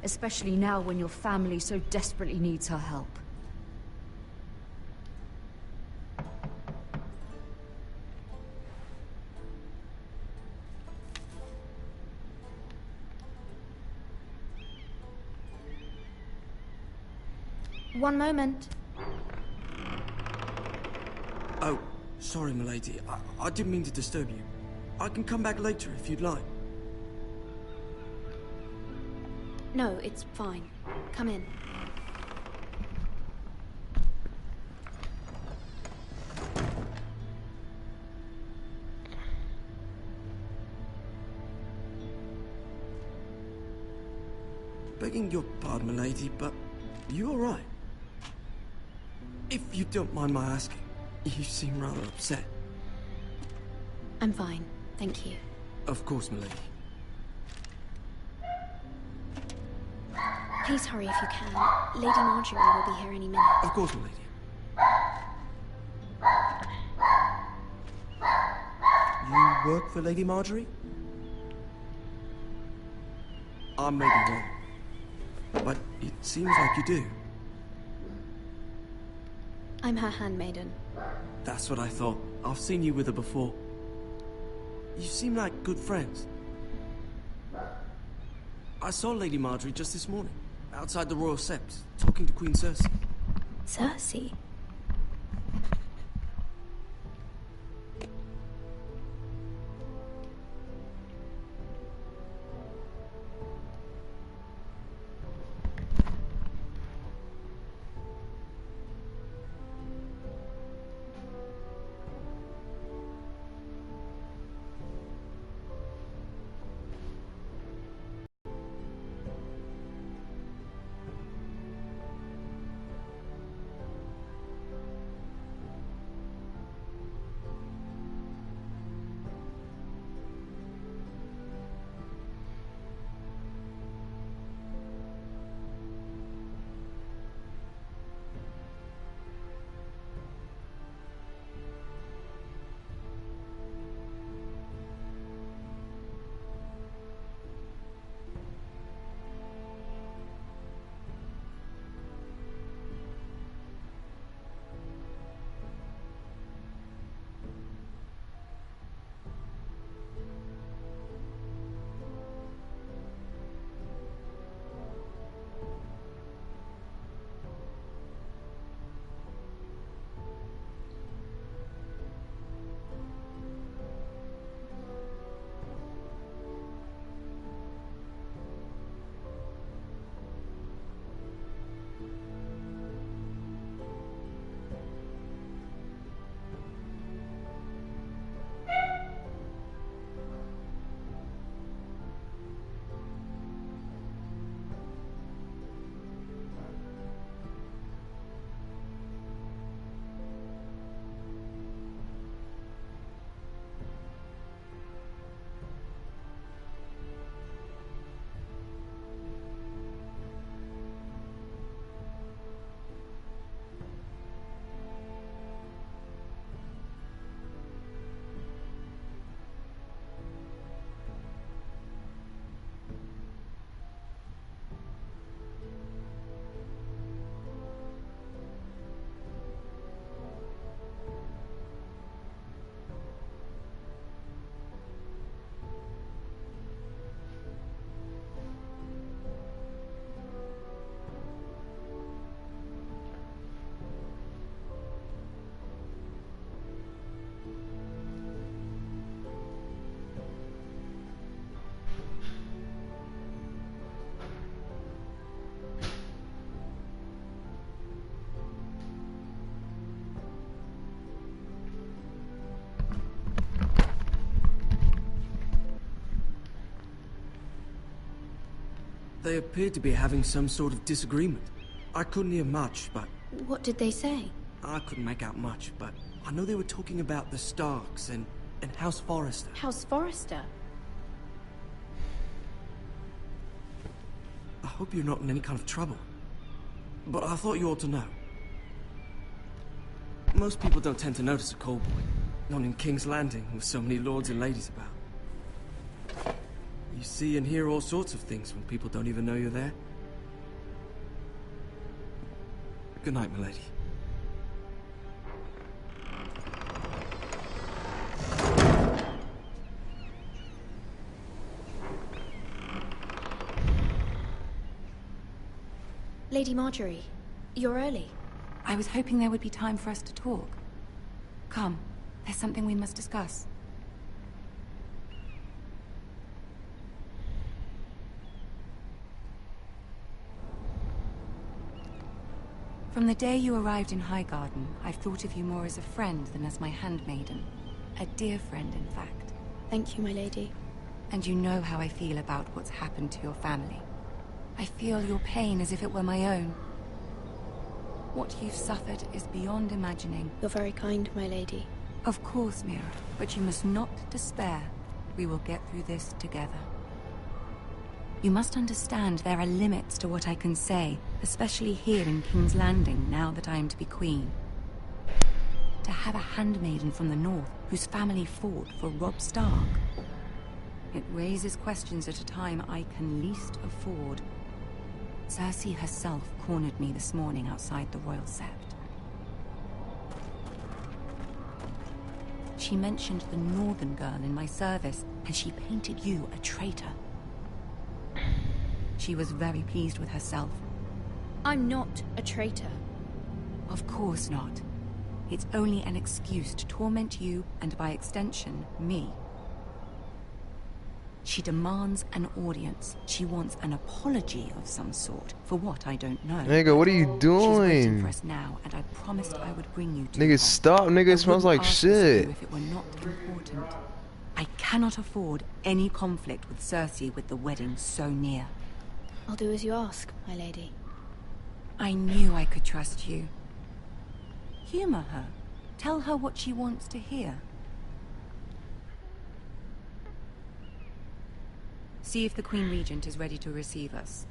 K: especially now when your family so desperately needs her help.
N: One moment.
I: Oh, sorry, milady. I didn't mean to disturb you. I can come back later if you'd like.
N: No, it's fine. Come in.
I: Begging your pardon, milady, but you all right? If you don't mind my asking, you seem rather upset.
N: I'm fine, thank you.
I: Of course, milady.
N: Please hurry if you can. Lady Marjorie will be here any minute.
I: Of course, milady. You work for Lady Marjorie? I may be wrong, but it seems like you do.
N: I'm her handmaiden.
I: That's what I thought. I've seen you with her before. You seem like good friends. I saw Lady Marjorie just this morning, outside the Royal Sept, talking to Queen Cersei.
N: Cersei?
I: They appeared to be having some sort of disagreement. I couldn't hear much, but...
N: What did they say?
I: I couldn't make out much, but I know they were talking about the Starks and House Forrester.
N: House Forrester?
I: I hope you're not in any kind of trouble. But I thought you ought to know. Most people don't tend to notice a callboy. Not in King's Landing, with so many lords and ladies about. You see and hear all sorts of things when people don't even know you're there. Good night, milady.
N: Lady Marjorie, you're early.
Q: I was hoping there would be time for us to talk. Come, there's something we must discuss. From the day you arrived in Highgarden, I've thought of you more as a friend than as my handmaiden. A dear friend, in fact.
N: Thank you, my lady.
Q: And you know how I feel about what's happened to your family. I feel your pain as if it were my own. What you've suffered is beyond imagining.
N: You're very kind, my lady.
Q: Of course, Mira, but you must not despair. We will get through this together. You must understand there are limits to what I can say, especially here in King's Landing, now that I am to be queen. To have a handmaiden from the north, whose family fought for Robb Stark. It raises questions at a time I can least afford. Cersei herself cornered me this morning outside the Royal Sept. She mentioned the northern girl in my service, and she painted you a traitor. She was very pleased with herself.
N: I'm not a traitor.
Q: Of course not. It's only an excuse to torment you, and by extension, me. She demands an audience. She wants an apology of some sort. For what, I don't know.
A: Nigga, what are you
Q: She's waiting
A: doing?
Q: for us now, and I promised I would bring you to
A: Nigga,
Q: her.
A: stop, nigga.
Q: I
A: It smells
Q: wouldn't
A: like
Q: ask this of
A: shit.
Q: you if it were not important. I cannot afford any conflict with Cersei with the wedding so near.
N: I'll do as you ask, my lady.
Q: I knew I could trust you. Humor her. Tell her what she wants to hear. See if the Queen Regent is ready to receive us.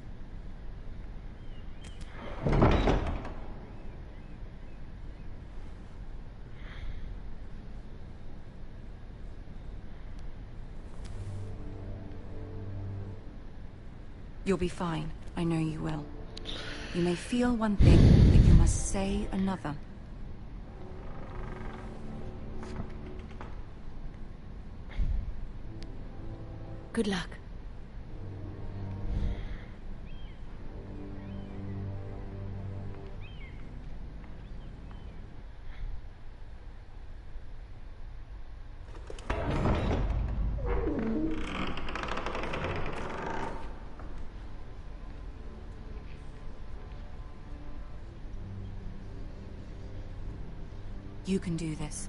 Q: You'll be fine. I know you will. You may feel one thing, but you must say another.
N: Good luck.
Q: You can do this.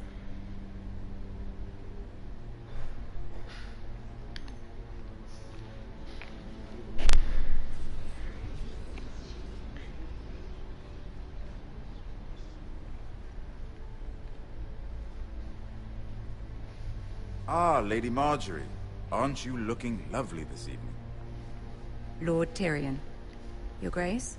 R: Ah, Lady Marjorie. Aren't you looking lovely this evening?
Q: Lord Tyrion. Your Grace?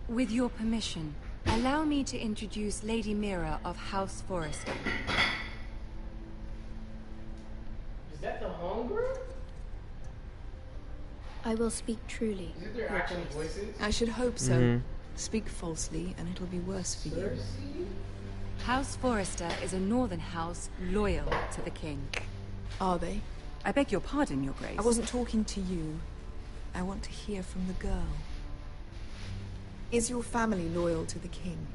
Q: With your permission, allow me to introduce Lady Mira of House Forrester.
J: Is that the homegirl?
N: I will speak truly.
J: Is it their
N: Your
J: actual
N: Grace.
J: voices?
S: I should hope so.
A: Mhm.
S: Speak falsely, and it'll be worse for you.
Q: House Forrester is a northern house loyal to the king.
S: Are they?
Q: I beg your pardon, Your Grace.
S: I wasn't talking to you. I want to hear from the girl. Is your family loyal to the king?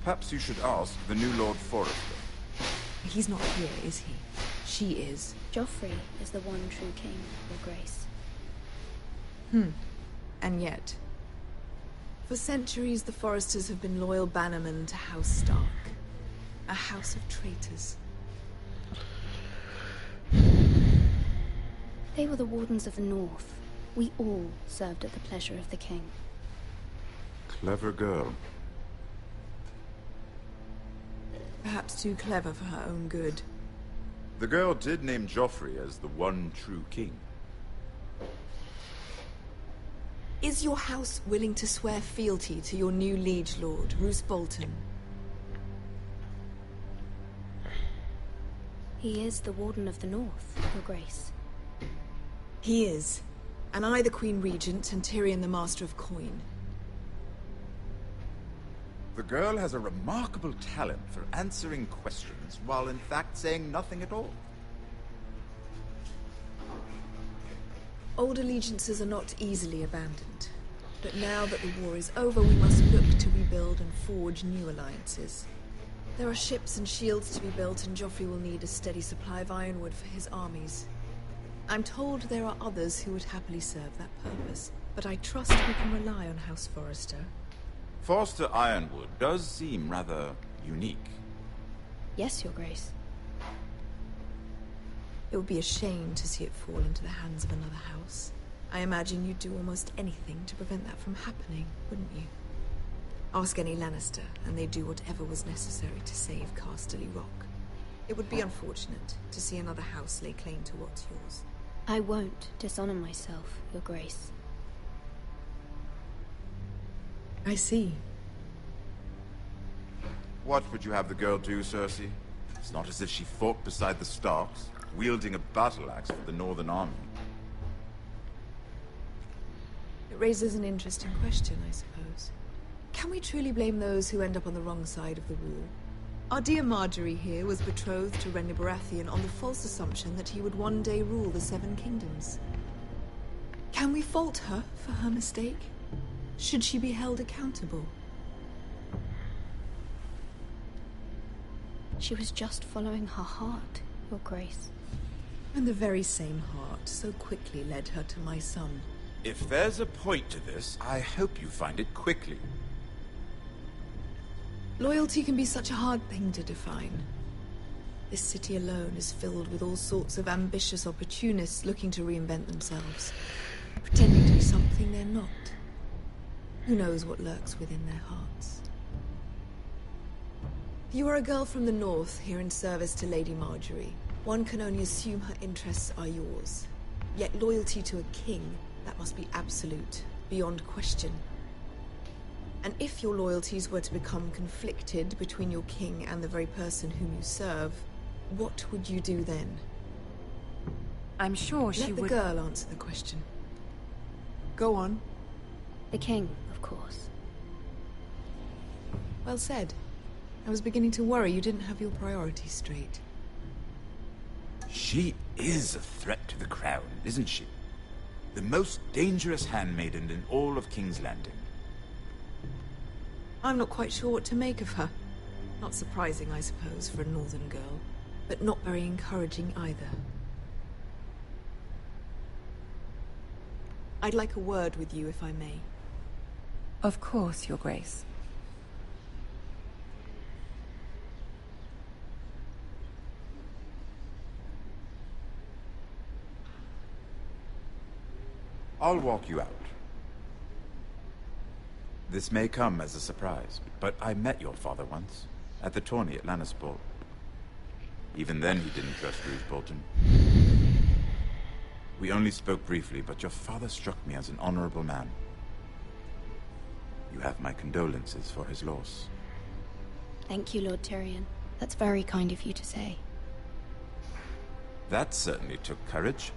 R: Perhaps you should ask the new Lord Forrester.
S: He's not here, is he? She is.
N: Joffrey is the one true king, Your Grace.
S: And yet... For centuries, the Forresters have been loyal bannermen to House Stark. A house of traitors.
N: They were the Wardens of the North. We all served at the pleasure of the king.
R: Clever girl.
S: Perhaps too clever for her own good.
R: The girl did name Joffrey as the one true king.
S: Is your house willing to swear fealty to your new liege lord, Roose Bolton?
N: He is the Warden of the North, Your Grace.
S: He is. And I the Queen Regent and Tyrion the Master of Coin.
R: The girl has a remarkable talent for answering questions while in fact saying nothing at all.
S: Old allegiances are not easily abandoned. But now that the war is over, we must look to rebuild and forge new alliances. There are ships and shields to be built, and Joffrey will need a steady supply of ironwood for his armies. I'm told there are others who would happily serve that purpose, but I trust we can rely on House Forrester.
R: Forster Ironwood does seem rather unique.
N: Yes, Your Grace.
S: It would be a shame to see it fall into the hands of another house. I imagine you'd do almost anything to prevent that from happening, wouldn't you? Ask any Lannister, and they'd do whatever was necessary to save Casterly Rock. It would be unfortunate to see another house lay claim to what's yours.
N: I won't dishonor myself, Your Grace.
S: I see.
R: What would you have the girl do, Cersei? It's not as if she fought beside the Starks, wielding a battle axe for the Northern Army.
S: It raises an interesting question, I suppose. Can we truly blame those who end up on the wrong side of the war? Our dear Marjorie here was betrothed to Renly Baratheon on the false assumption that he would one day rule the Seven Kingdoms. Can we fault her for her mistake? Should she be held accountable?
N: She was just following her heart, Your Grace.
S: And the very same heart so quickly led her to my son.
R: If there's a point to this, I hope you find it quickly.
S: Loyalty can be such a hard thing to define. This city alone is filled with all sorts of ambitious opportunists looking to reinvent themselves, pretending to be something they're not. Who knows what lurks within their hearts? You are a girl from the north, here in service to Lady Marjorie. One can only assume her interests are yours. Yet loyalty to a king, that must be absolute, beyond question. And if your loyalties were to become conflicted between your king and the very person whom you serve, what would you do then?
Q: I'm sure she
S: would... Let the girl answer the question. Go on.
N: The king, of course.
S: Well said. I was beginning to worry you didn't have your priorities straight.
R: She is a threat to the crown, isn't she? The most dangerous handmaiden in all of King's Landing.
S: I'm not quite sure what to make of her. Not surprising, I suppose, for a northern girl, but not very encouraging either. I'd like a word with you, if I may.
Q: Of course, Your Grace.
R: I'll walk you out. This may come as a surprise, but I met your father once, at the tourney at Lannisport. Even then he didn't trust Roose Bolton. We only spoke briefly, but your father struck me as an honorable man. You have my condolences for his loss.
N: Thank you, Lord Tyrion. That's very kind of you to say.
R: That certainly took courage.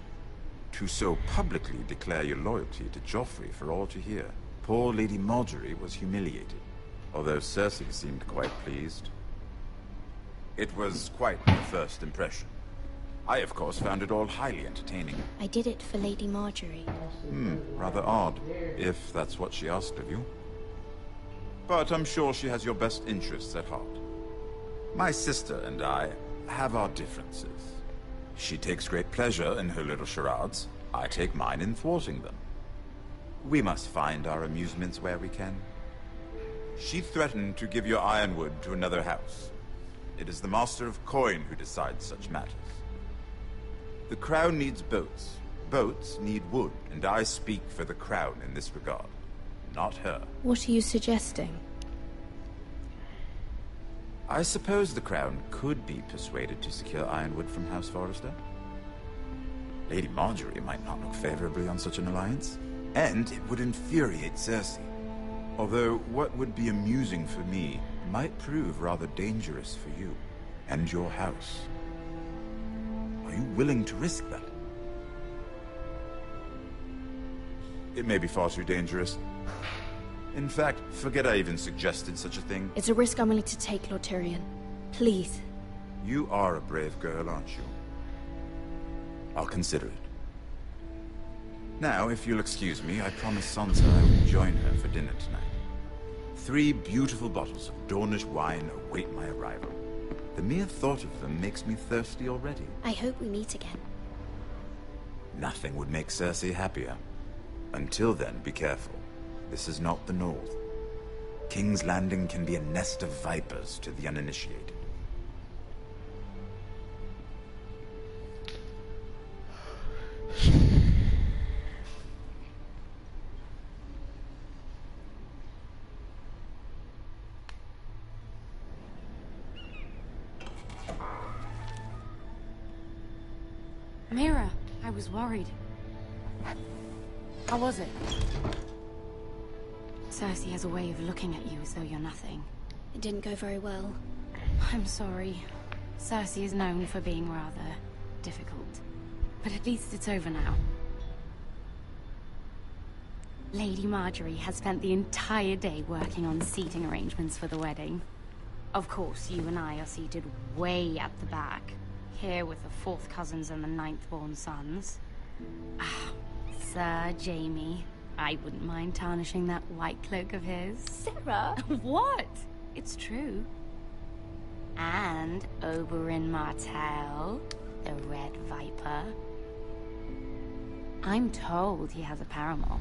R: To so publicly declare your loyalty to Joffrey for all to hear. Poor Lady Marjorie was humiliated, although Cersei seemed quite pleased. It was quite the first impression. I, of course, found it all highly entertaining.
N: I did it for Lady Marjorie.
R: Rather odd, if that's what she asked of you. But I'm sure she has your best interests at heart. My sister and I have our differences. She takes great pleasure in her little charades. I take mine in thwarting them. We must find our amusements where we can. She threatened to give your ironwood to another house. It is the Master of Coin who decides such matters. The crown needs boats. Boats need wood, and I speak for the crown in this regard, not her.
N: What are you suggesting?
R: I suppose the crown could be persuaded to secure ironwood from House Forrester. Lady Marjorie might not look favorably on such an alliance, and it would infuriate Cersei. Although what would be amusing for me might prove rather dangerous for you and your house. Are you willing to risk that? It may be far too dangerous. In fact, forget I even suggested such a thing.
N: It's a risk I'm willing to take, Lord Tyrion. Please.
R: You are a brave girl, aren't you? I'll consider it. Now, if you'll excuse me, I promise Sansa I will join her for dinner tonight. 3 beautiful bottles of Dornish wine await my arrival. The mere thought of them makes me thirsty already.
N: I hope we meet again.
R: Nothing would make Cersei happier. Until then, be careful. This is not the North. King's Landing can be a nest of vipers to the uninitiated.
K: Mira, I was worried. How was it? Cersei has a way of looking at you as though you're nothing.
N: It didn't go very well.
K: I'm sorry. Cersei is known for being rather difficult. But at least it's over now. Lady Marjorie has spent the entire day working on seating arrangements for the wedding. Of course, you and I are seated way at the back. Here with the 4th cousins and the 9th-born sons. Ah, Sir Jaime. I wouldn't mind tarnishing that white cloak of his.
N: Sarah!
K: What? It's true. And Oberyn Martell, the Red Viper. I'm told he has a paramour.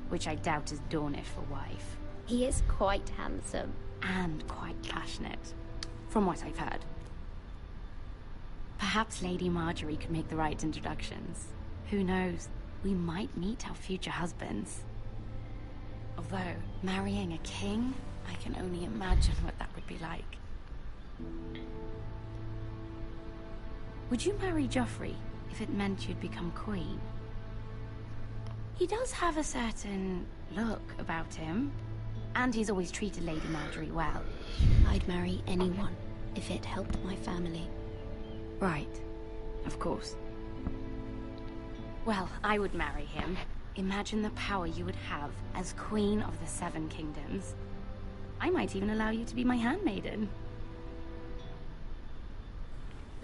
K: Which I doubt is Dornish for wife.
N: He is quite handsome.
K: And quite passionate, from what I've heard. Perhaps Lady Marjorie could make the right introductions. Who knows? We might meet our future husbands. Although, marrying a king, I can only imagine what that would be like. Would you marry Joffrey if it meant you'd become queen? He does have a certain look about him, and he's always treated Lady Marjorie well.
N: I'd marry anyone if it helped my family.
K: Right. Of course. Well, I would marry him. Imagine the power you would have as Queen of the 7 Kingdoms. I might even allow you to be my handmaiden.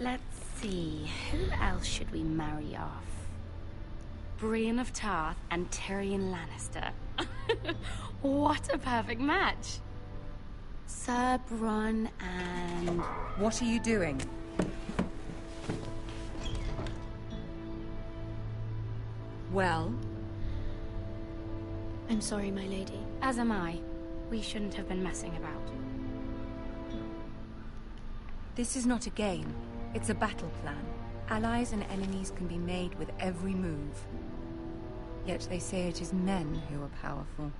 K: Let's see, who else should we marry off? Brienne of Tarth and Tyrion Lannister. What a perfect match! Sir Bronn and...
Q: What are you doing? Well?
N: I'm sorry, my lady.
K: As am I. We shouldn't have been messing about.
Q: This is not a game. It's a battle plan. Allies and enemies can be made with every move. Yet they say it is men who are powerful.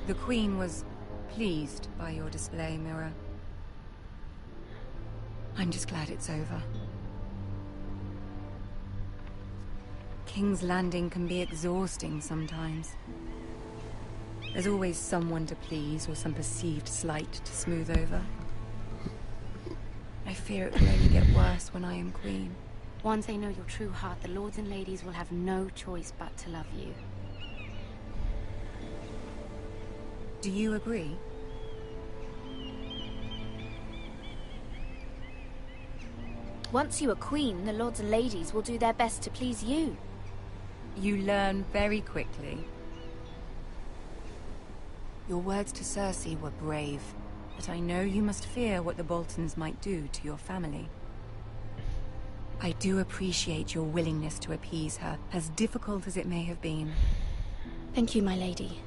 Q: The Queen was pleased by your display, Mira. I'm just glad it's over. King's Landing can be exhausting sometimes. There's always someone to please or some perceived slight to smooth over. I fear it will only get worse when I am queen.
K: Once they know your true heart, the lords and ladies will have no choice but to love you.
Q: Do you agree?
N: Once you are queen, the lords and ladies will do their best to please you.
Q: You learn very quickly. Your words to Cersei were brave, but I know you must fear what the Boltons might do to your family. I do appreciate your willingness to appease her, as difficult as it may have been.
N: Thank you, my lady.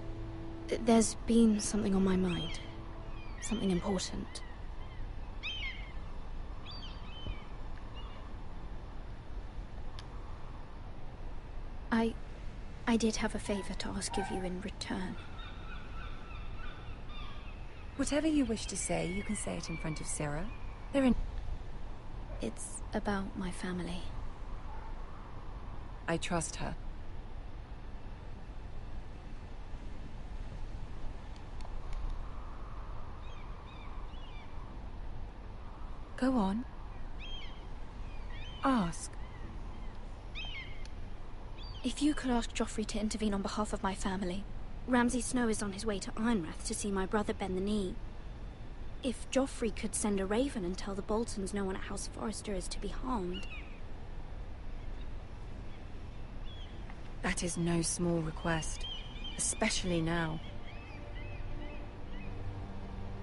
N: There's been something on my mind. Something important. I did have a favor to ask of you in return.
Q: Whatever you wish to say, you can say it in front of Sarah. They're in...
N: It's about my family.
Q: I trust her. Go on. Ask.
N: If you could ask Joffrey to intervene on behalf of my family. Ramsay Snow is on his way to Ironrath to see my brother bend the knee. If Joffrey could send a raven and tell the Boltons no one at House Forrester is to be harmed.
Q: That is no small request, especially now.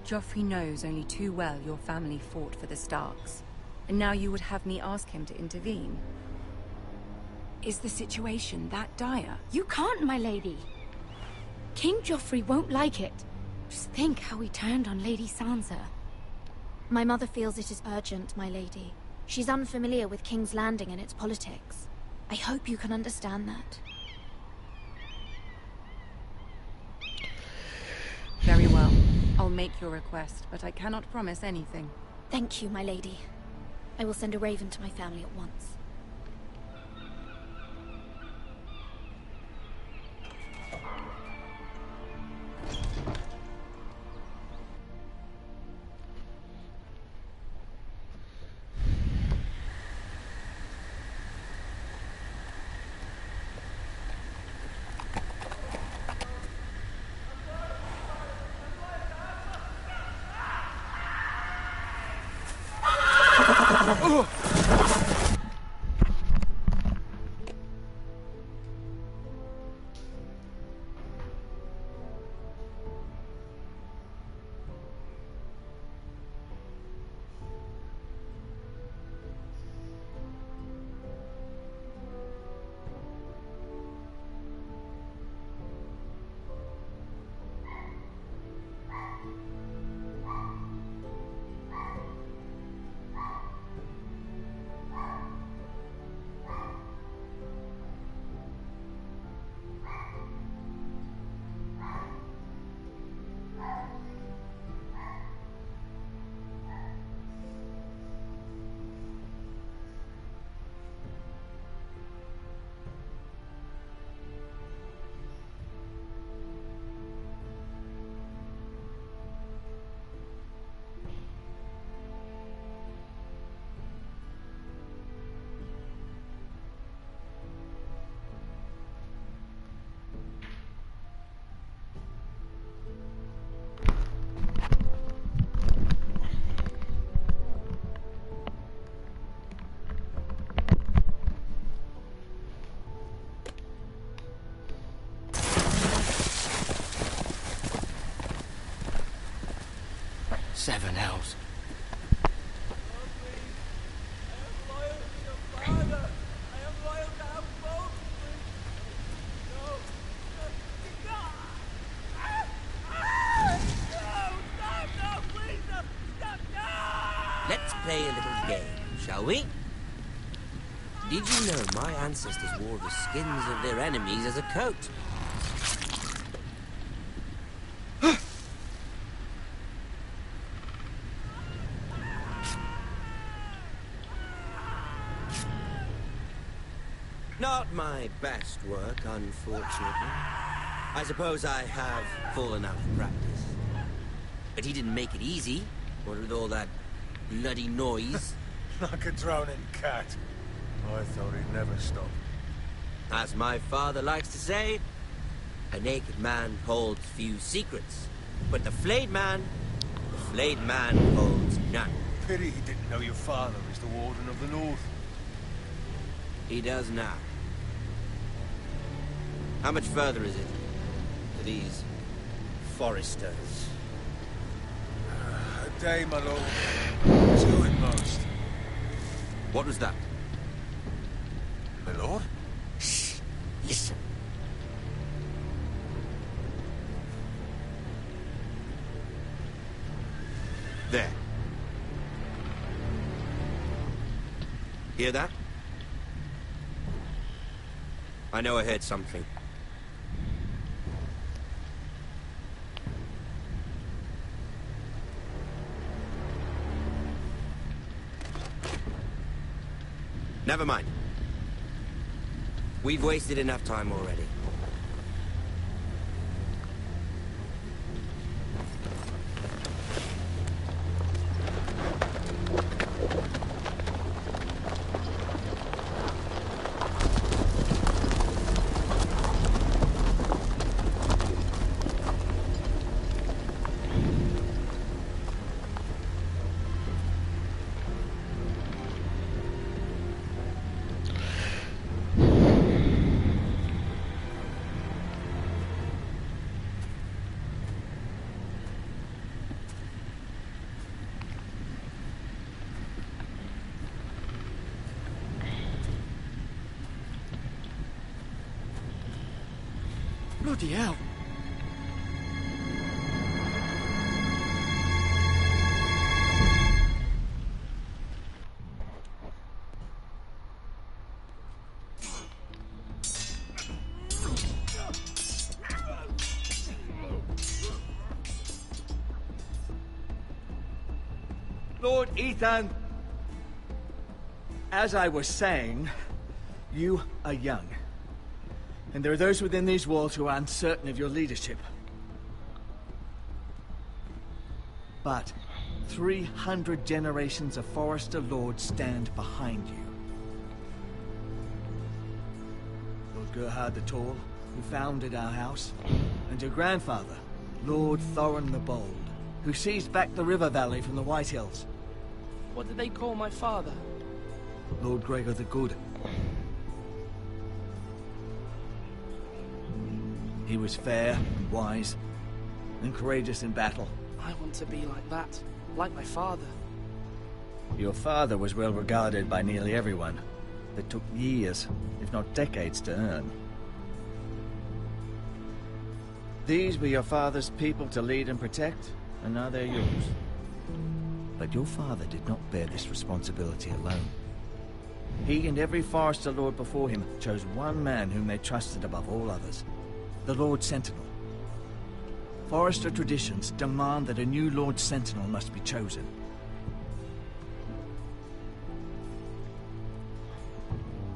Q: Joffrey knows only too well your family fought for the Starks, and now you would have me ask him to intervene. Is the situation that dire?
N: You can't, my lady. King Joffrey won't like it. Just think how he turned on Lady Sansa. My mother feels it is urgent, my lady. She's unfamiliar with King's Landing and its politics. I hope you can understand that.
Q: Very well. I'll make your request, but I cannot promise anything.
N: Thank you, my lady. I will send a raven to my family at once.
T: Seven hells.
U: Let's play a little game, shall we? Did you know my ancestors wore the skins of their enemies as a coat? Not my best work, unfortunately. I suppose I have fallen out of practice. But he didn't make it easy, what with all that bloody noise.
G: Like a drowning cat. I thought he'd never stop.
U: As my father likes to say, a naked man holds few secrets. But the flayed man holds none.
G: Pity he didn't know your father is the Warden of the North.
U: He does now. How much further is it to these Forresters?
G: A day, my lord. Two at most.
U: What was that?
G: My lord?
U: Shh! Listen. There. Hear that? I know I heard something. Never mind. We've wasted enough time already.
H: Bloody hell.
E: Lord Ethan, as I was saying, you are young. And there are those within these walls who are uncertain of your leadership. But 300 generations of Forester Lords stand behind you. Lord Gerhard the Tall, who founded our house, and your grandfather, Lord Thorin the Bold, who seized back the river valley from the White Hills.
O: What did they call my father?
E: Lord Gregor the Good. He was fair and wise, and courageous in battle.
O: I want to be like that, like my father.
E: Your father was well regarded by nearly everyone. It took years, if not decades, to earn. These were your father's people to lead and protect, and now they're yours. But your father did not bear this responsibility alone. He and every Forester Lord before him chose one man whom they trusted above all others. The Lord Sentinel. Forester traditions demand that a new Lord Sentinel must be chosen.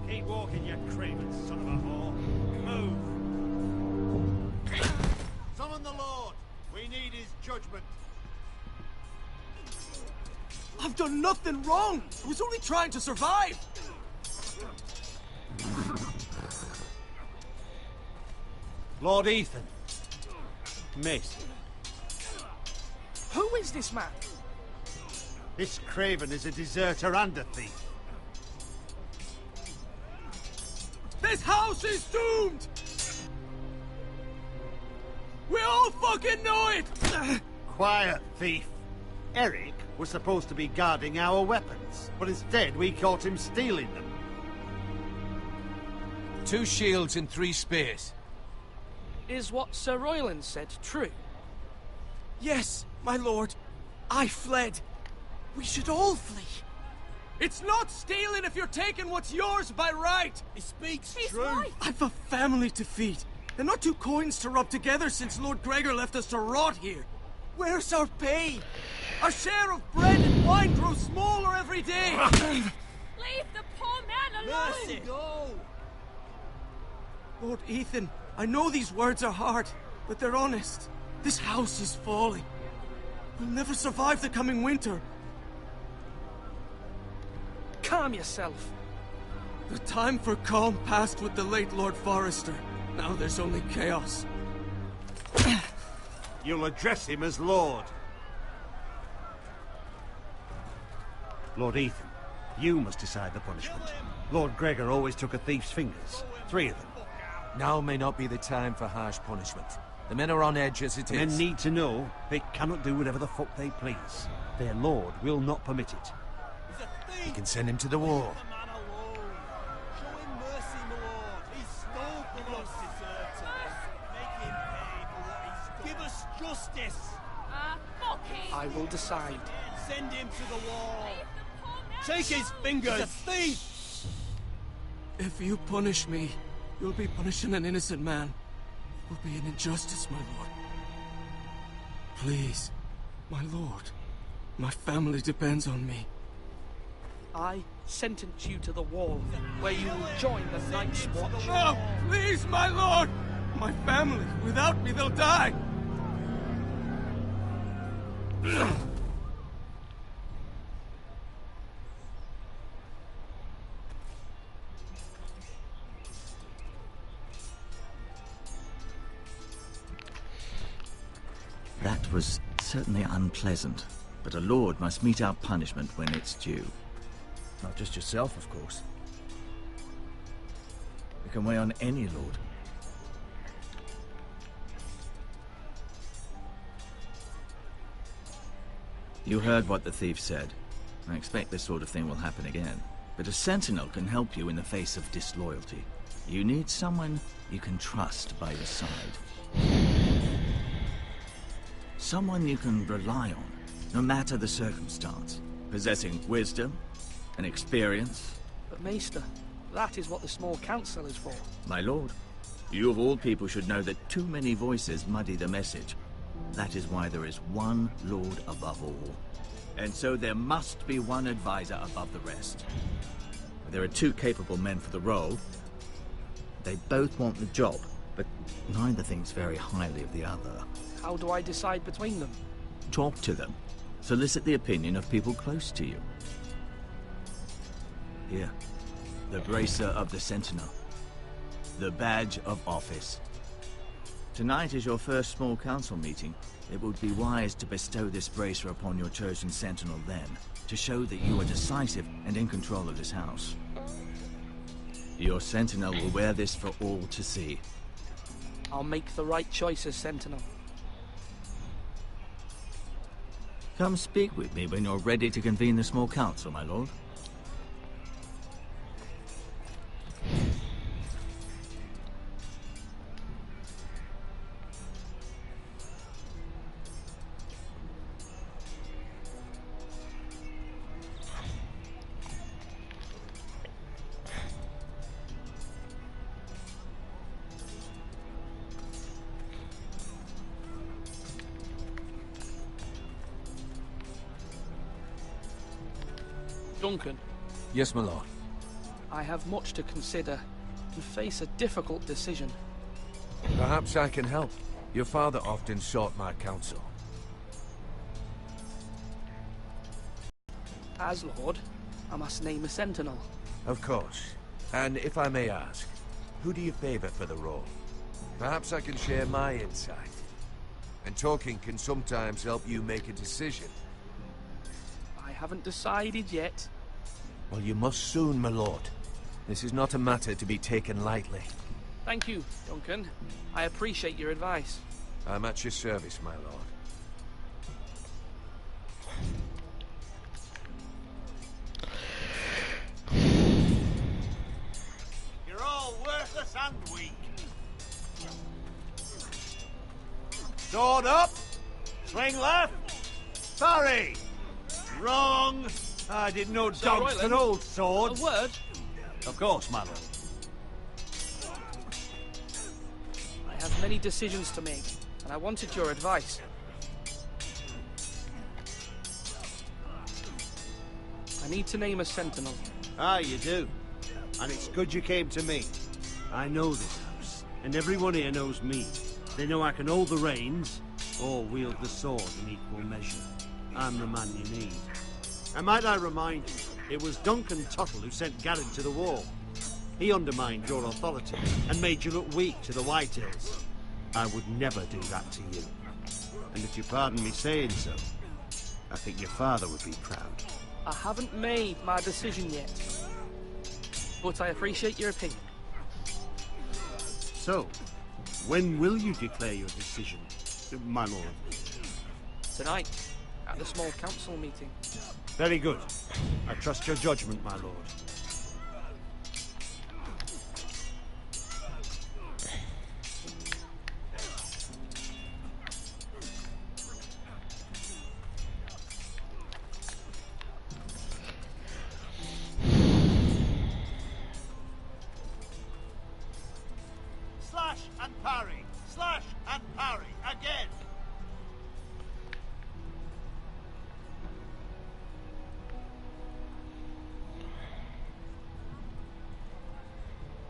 M: Keep walking, you craven son of a whore. Move! Summon the Lord! We need his judgment.
H: I've done nothing wrong! I was only trying to survive!
M: Lord Ethan. Miss.
O: Who is this man?
M: This craven is a deserter and a thief.
H: This house is doomed! We all fucking know it!
M: Quiet, thief. Eric was supposed to be guarding our weapons, but instead we caught him stealing them.
G: 2 shields and 3 spears.
O: Is what Sir Royland said true?
H: Yes, my lord. I fled. We should all flee. It's not stealing if you're taking what's yours by right.
M: He speaks
H: He's
M: true.
H: right. I've a family to feed. And not 2 coins to rub together since Lord Gregor left us to rot here. Where's our pay? Our share of bread and wine grows smaller every day.
L: Leave the poor man alone!
H: Mercy. Lord Ethan, I know these words are hard, but they're honest. This house is falling. We'll never survive the coming winter.
O: Calm yourself.
H: The time for calm passed with the late Lord Forester. Now there's only chaos.
M: You'll address him as Lord. Lord Ethan, you must decide the punishment. Lord Gregor always took a thief's fingers. 3 of them.
G: Now may not be the time for harsh punishment. The men are on edge as it is.
M: Men need to know they cannot do whatever the fuck they please. Their lord will not permit it.
G: You can send him to the war.
B: Give us justice.
L: Fuck him!
O: I will decide.
B: Send him to the wall. Take his fingers. He's a thief.
H: If you punish me,
I: You'll be punishing an innocent man. It will be an injustice, my lord. Please, my lord. My family depends on me.
O: I sentence you to the wall, where you will join the Night's Watch.
I: No! Please, my lord! My family. Without me, they'll die!
E: That was certainly unpleasant, but a lord must mete out punishment when it's due.
D: Not just yourself, of course.
E: It can weigh on any lord. You heard what the thief said. I expect this sort of thing will happen again. But a sentinel can help you in the face of disloyalty. You need someone you can trust by your side. Someone you can rely on, no matter the circumstance. Possessing wisdom and experience.
O: But Maester, that is what the small council is for.
E: My lord, you of all people should know that too many voices muddy the message. That is why there is one lord above all. And so there must be one advisor above the rest. There are two capable men for the role. They both want the job, but neither thinks very highly of the other.
O: How do I decide between them?
E: Talk to them. Solicit the opinion of people close to you. Here, the bracer of the Sentinel. The badge of office. Tonight is your first small council meeting. It would be wise to bestow this bracer upon your chosen sentinel then, to show that you are decisive and in control of this house. Your sentinel will wear this for all to see.
O: I'll make the right choice as sentinel.
E: Come speak with me when you're ready to convene the small council, my lord.
O: Duncan.
G: Yes, my lord.
O: I have much to consider and face a difficult decision.
G: Perhaps I can help. Your father often sought my counsel.
O: As Lord, I must name a sentinel.
G: Of course. And if I may ask, who do you favor for the role? Perhaps I can share my insight. And talking can sometimes help you make a decision.
O: I haven't decided yet.
G: Well, you must soon, my lord. This is not a matter to be taken lightly.
O: Thank you, Duncan. I appreciate your advice.
G: I'm at your service, my lord.
M: You're all worthless and weak. Sword up! Swing left! Sorry! Wrong! I didn't know dogs could hold swords.
O: A word?
M: Of course, my lord.
O: I have many decisions to make, and I wanted your advice. I need to name a sentinel.
M: Ah, you do. And it's good you came to me. I know this house, and everyone here knows me. They know I can hold the reins, or wield the sword in equal measure. I'm the man you need. And might I remind you, it was Duncan Tuttle who sent Garrett to the wall. He undermined your authority and made you look weak to the Whitehills. I would never do that to you. And if you pardon me saying so, I think your father would be proud.
O: I haven't made my decision yet, but I appreciate your opinion.
M: So, when will you declare your decision, my lord?
O: Tonight, at the small council meeting.
M: Very good. I trust your judgment, my lord.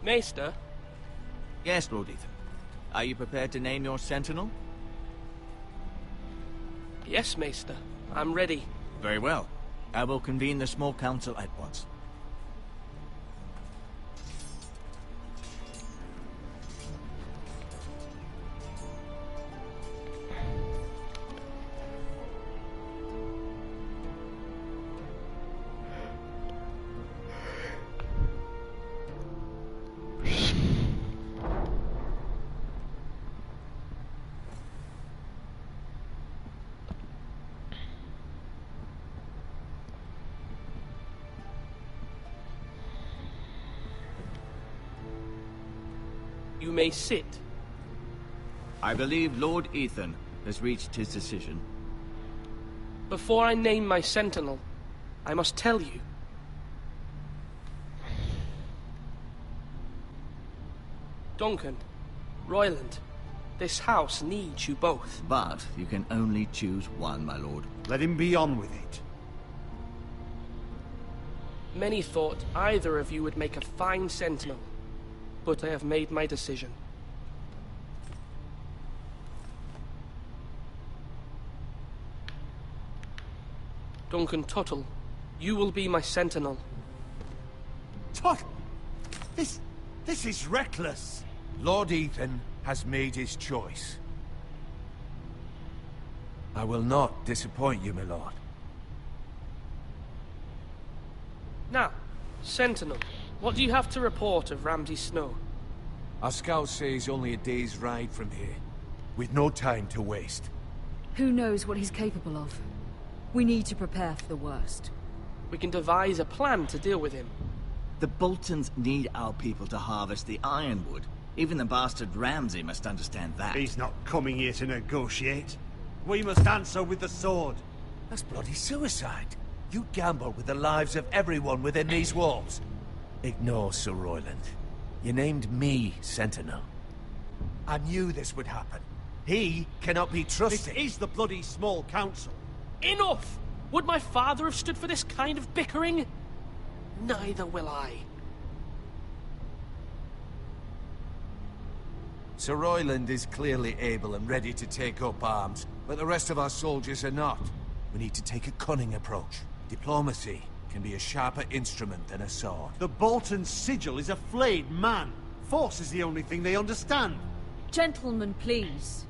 O: Maester?
E: Yes, Lord Ethan. Are you prepared to name your sentinel?
O: Yes, Maester. I'm ready.
E: Very well. I will convene the small council at once.
O: You may sit.
E: I believe Lord Ethan has reached his decision.
O: Before I name my sentinel, I must tell you. Duncan, Royland, this house needs you both.
E: But you can only choose one, my lord.
P: Let him be on with it.
O: Many thought either of you would make a fine sentinel, but I have made my decision. Duncan Tuttle, you will be my sentinel.
P: Tuttle? This is reckless.
G: Lord Ethan has made his choice. I will not disappoint you, my lord.
O: Now, sentinel, what do you have to report of Ramsay Snow?
G: Our scouts say he's only a day's ride from here, with no time to waste.
K: Who knows what he's capable of? We need to prepare for the worst.
O: We can devise a plan to deal with him.
E: The Boltons need our people to harvest the ironwood. Even the bastard Ramsay must understand that.
P: He's not coming here to negotiate. We must answer with the sword.
G: That's bloody suicide. You gamble with the lives of everyone within these walls. Ignore Sir Royland. You named me Sentinel. I knew this would happen. He cannot be trusted.
P: This is the bloody small council.
O: Enough! Would my father have stood for this kind of bickering? Neither will I.
G: Sir Royland is clearly able and ready to take up arms, but the rest of our soldiers are not. We need to take a cunning approach. Diplomacy can be a sharper instrument than a sword.
P: The Bolton sigil is a flayed man. Force is the only thing they understand.
K: Gentlemen, please.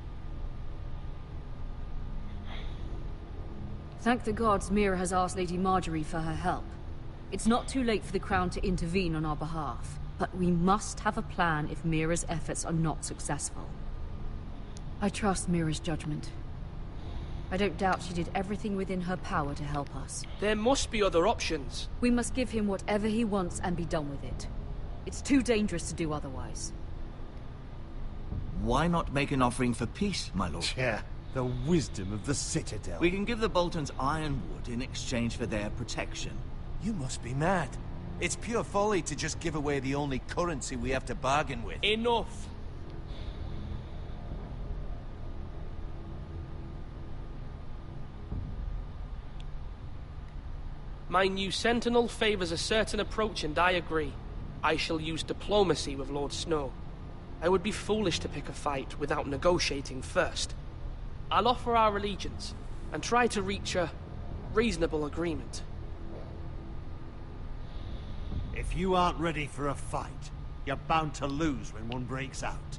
K: Thank the gods Mira has asked Lady Marjorie for her help. It's not too late for the Crown to intervene on our behalf, but we must have a plan if Mira's efforts are not successful. I trust Mira's judgment. I don't doubt she did everything within her power to help us.
O: There must be other options.
K: We must give him whatever he wants and be done with it. It's too dangerous to do otherwise.
E: Why not make an offering for peace, my lord?
P: Yeah, the wisdom of the Citadel.
E: We can give the Boltons ironwood in exchange for their protection.
G: You must be mad. It's pure folly to just give away the only currency we have to bargain with.
O: Enough! My new sentinel favors a certain approach, and I agree. I shall use diplomacy with Lord Snow. I would be foolish to pick a fight without negotiating first. I'll offer our allegiance, and try to reach a reasonable agreement.
P: If you aren't ready for a fight, you're bound to lose when one breaks out.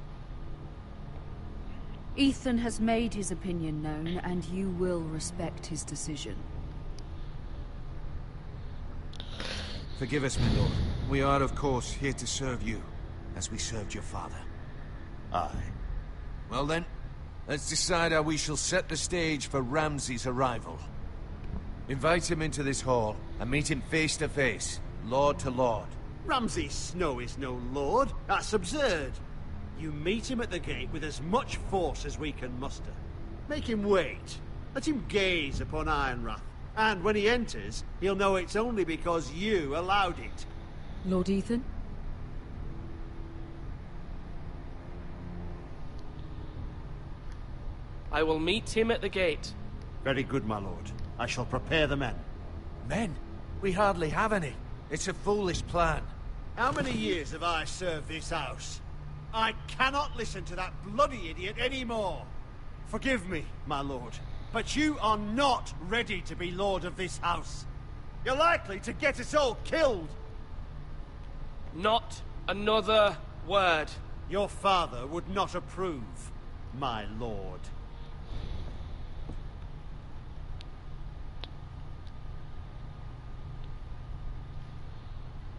K: Ethan has made his opinion known, and you will respect his decision.
G: Forgive us, my lord. We are, of course, here to serve you, as we served your father.
P: Aye.
G: Well then, let's decide how we shall set the stage for Ramsay's arrival. Invite him into this hall, and meet him face to face, lord to lord.
P: Ramsay Snow is no lord. That's absurd. You meet him at the gate with as much force as we can muster. Make him wait. Let him gaze upon Ironrath. And when he enters, he'll know it's only because you allowed it.
K: Lord Ethan?
O: I will meet him at the gate.
P: Very good, my lord. I shall prepare the men.
G: Men? We hardly have any. It's a foolish plan.
M: How many years have I served this house? I cannot listen to that bloody idiot anymore. Forgive me, my lord, but you are not ready to be lord of this house. You're likely to get us all killed.
O: Not another word.
M: Your father would not approve, my lord.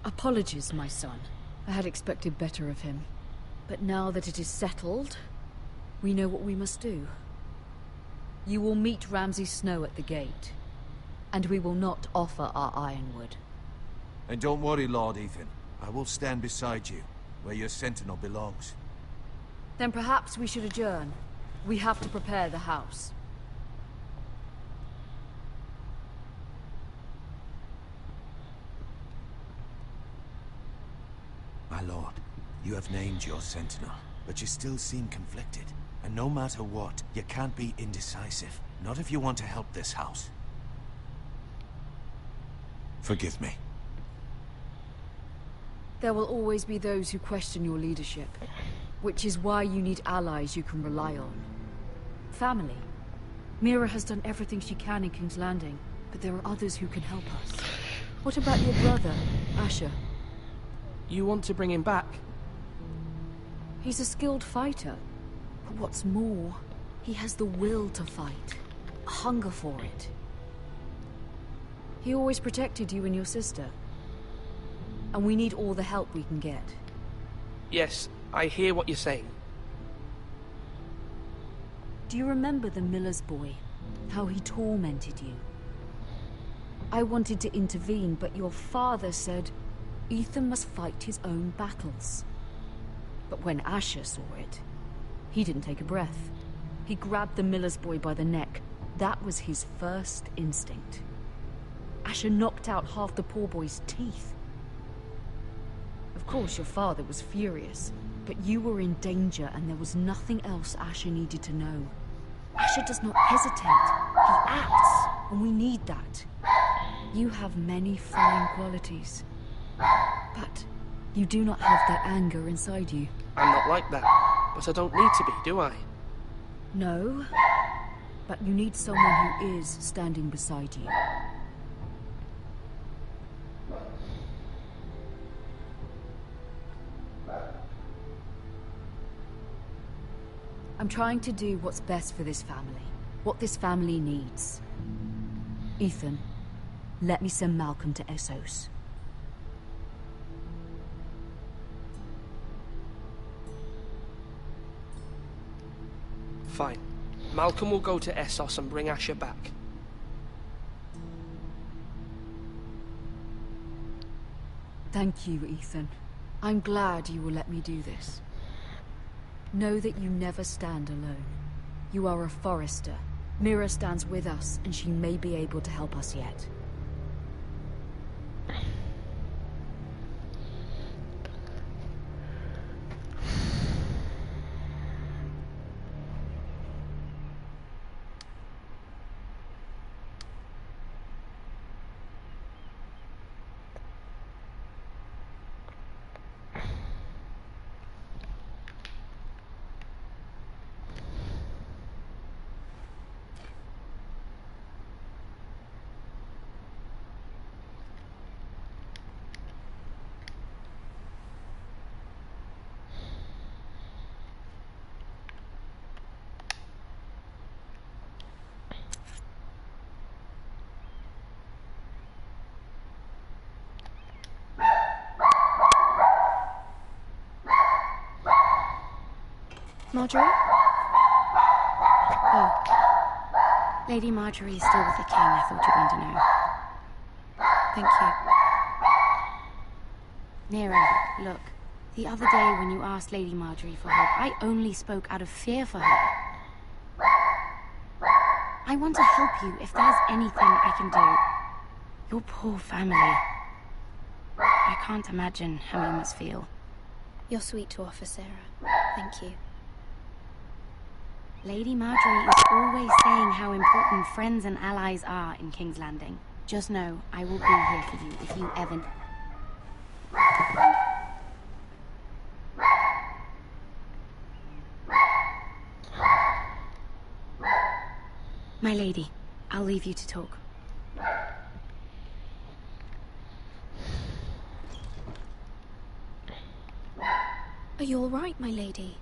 K: Apologies, my son. I had expected better of him. But now that it is settled, we know what we must do. You will meet Ramsay Snow at the gate, and we will not offer our ironwood.
G: And don't worry, Lord Ethan. I will stand beside you, where your sentinel belongs.
K: Then perhaps we should adjourn. We have to prepare the house.
G: My lord, you have named your sentinel, but you still seem conflicted. And no matter what, you can't be indecisive. Not if you want to help this house. Forgive me.
K: There will always be those who question your leadership, which is why you need allies you can rely on. Family. Mira has done everything she can in King's Landing, but there are others who can help us. What about your brother, Asher?
O: You want to bring him back?
K: He's a skilled fighter. But what's more, he has the will to fight. A hunger for it. He always protected you and your sister. And we need all the help we can get.
O: Yes, I hear what you're saying.
K: Do you remember the miller's boy? How he tormented you? I wanted to intervene, but your father said Ethan must fight his own battles. But when Asher saw it, he didn't take a breath. He grabbed the miller's boy by the neck. That was his first instinct. Asher knocked out half the poor boy's teeth. Of course, your father was furious, but you were in danger and there was nothing else Asher needed to know. Asher does not hesitate. He acts, and we need that. You have many fine qualities, but you do not have that anger inside you.
O: I'm not like that, but I don't need to be, do I?
K: No, but you need someone who is standing beside you. I'm trying to do what's best for this family, what this family needs. Ethan, let me send Malcolm to Essos.
O: Fine. Malcolm will go to Essos and bring Asher back.
K: Thank you, Ethan. I'm glad you will let me do this. Know that you never stand alone. You are a Forrester. Mira stands with us, and she may be able to help us yet.
N: Marjorie? Oh. Lady Marjorie is still with the king, I thought you'd want to know. Thank you. Nero, look. The other day when you asked Lady Marjorie for help, I only spoke out of fear for her. I want to help you if there's anything I can do. Your poor family. I can't imagine how you must feel.
L: You're sweet to offer, Sarah. Thank you.
N: Lady Marjorie is always saying how important friends and allies are in King's Landing. Just know, I will be here for you if you ever...
K: My lady, I'll leave you to talk.
L: Are you all right, my lady?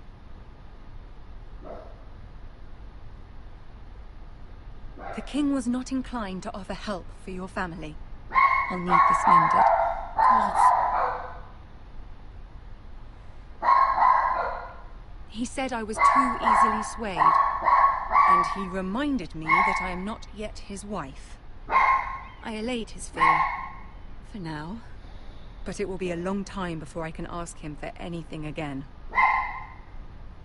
Q: The king was not inclined to offer help for your family. I'll need this mended. He said I was too easily swayed, and he reminded me that I am not yet his wife. I allayed his fear, for now, but it will be a long time before I can ask him for anything again.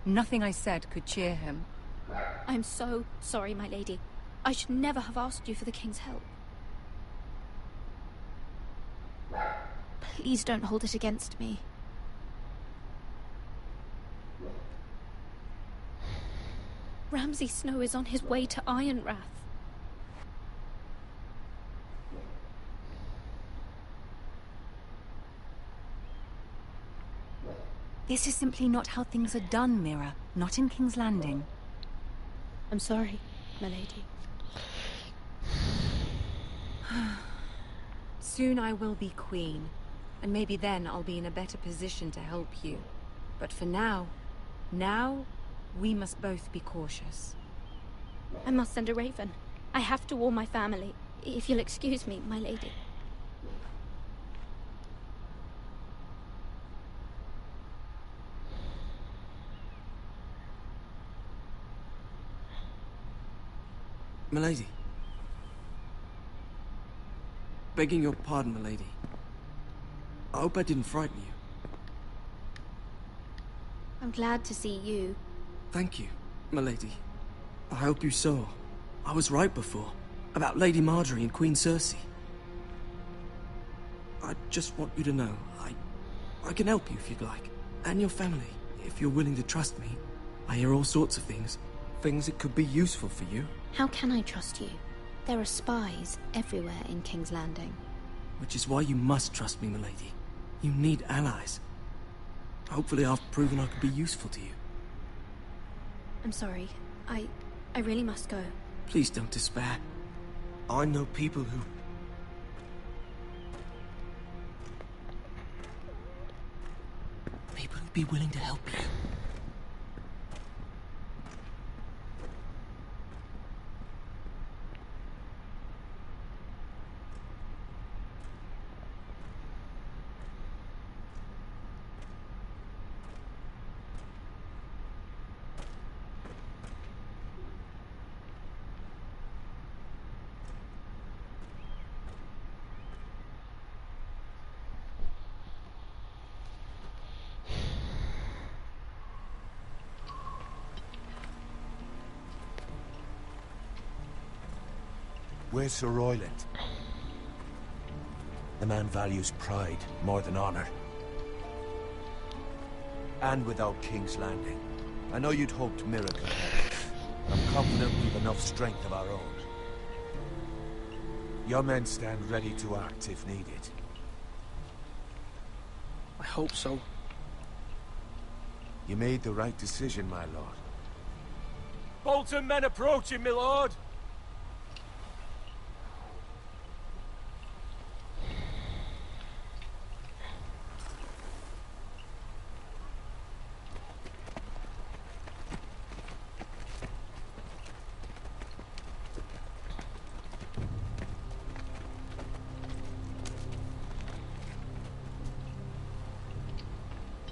Q: Nothing I said could cheer him.
L: I'm so sorry, my lady. I should never have asked you for the king's help. Please don't hold it against me. Ramsay Snow is on his way to Ironrath.
Q: This is simply not how things are done, Mira. Not in King's Landing.
L: I'm sorry, my lady.
Q: Soon I will be queen, and maybe then I'll be in a better position to help you. But for now, we must both be cautious.
L: I must send a raven. I have to warn my family. If you'll excuse me, my lady.
I: Milady. Begging your pardon, milady. I hope I didn't frighten you.
L: I'm glad to see you.
I: Thank you, milady. I hope you saw. I was right before. About Lady Marjorie and Queen Cersei. I just want you to know, I can help you if you'd like. And your family, if you're willing to trust me. I hear all sorts of things. Things that could be useful for you.
L: How can I trust you? There are spies everywhere in King's Landing.
I: Which is why you must trust me, milady. You need allies. Hopefully I've proven I could be useful to you.
L: I'm sorry. I really must go.
I: Please don't despair. I know people who... People who'd be willing to help you.
G: Where's Sir Royland? The man values pride more than honor. And without King's Landing, I know you'd hoped miracle help. I'm confident we've enough strength of our own. Your men stand ready to act if needed.
O: I hope so.
G: You made the right decision, my lord.
B: Bolton men approaching, my lord!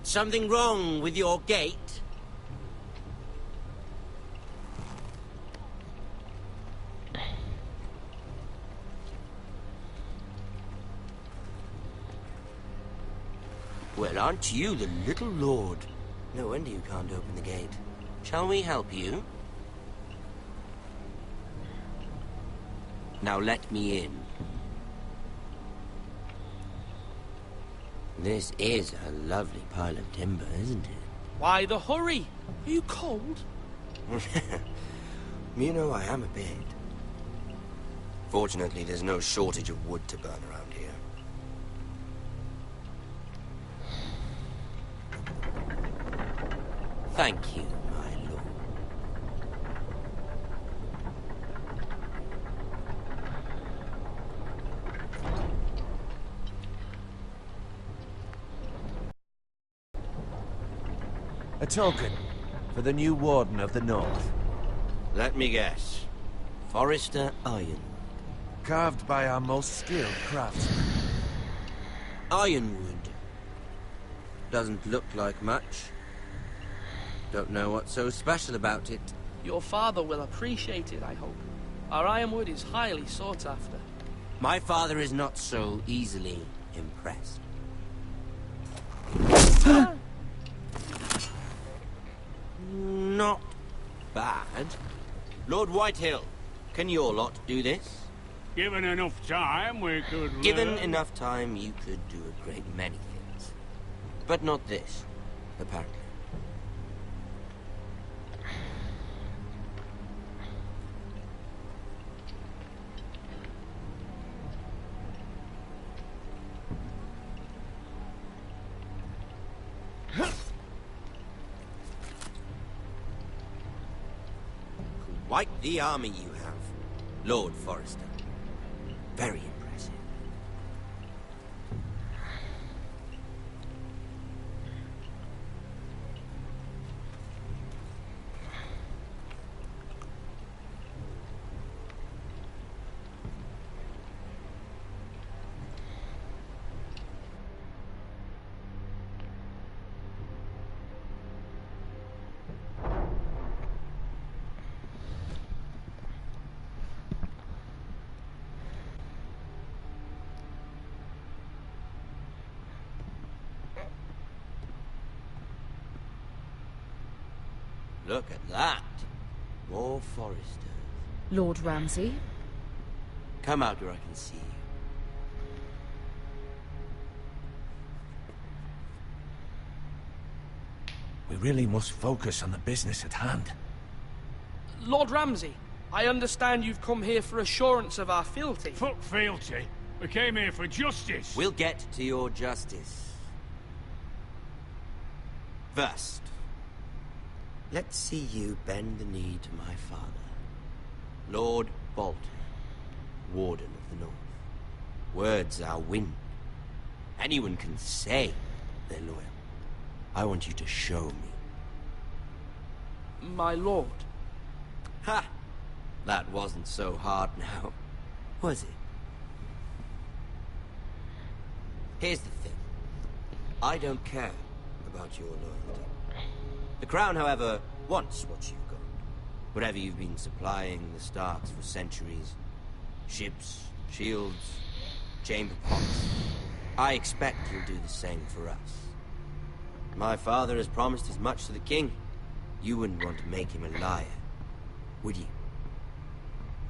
U: Something wrong with your gate? Well, aren't you the little lord? No wonder you can't open the gate. Shall we help you? Now let me in. This is a lovely pile of timber, isn't it?
O: Why the hurry? Are you cold?
U: You know, I am a bit. Fortunately, there's no shortage of wood to burn around here. Thank you, my lord.
G: A token for the new Warden of the North.
U: Let me guess. Forrester Ironwood.
G: Carved by our most skilled craftsmen.
U: Ironwood. Doesn't look like much. Don't know what's so special about it.
O: Your father will appreciate it, I hope. Our ironwood is highly sought after.
U: My father is not so easily impressed. Not bad. Lord Whitehill, can your lot do this?
C: Given enough time, we could...
U: Given enough time, you could do a great many things. But not this, apparently. Quite the army you have, Lord Forrester. Very impressive. Look at that. More Foresters.
K: Lord Ramsay?
U: Come out where I can see you.
G: We really must focus on the business at hand.
O: Lord Ramsay, I understand you've come here for assurance of our fealty.
C: Fuck fealty. We came here for justice.
U: We'll get to your justice. First, let's see you bend the knee to my father, Lord Bolton, Warden of the North. Words are wind. Anyone can say they're loyal. I want you to show me.
O: My lord.
U: Ha! That wasn't so hard now, was it? Here's the thing. I don't care about your loyalty. The Crown, however, wants what you've got. Whatever you've been supplying the Starks for centuries. Ships, shields, chamber pots. I expect you'll do the same for us. My father has promised as much to the king. You wouldn't want to make him a liar, would you?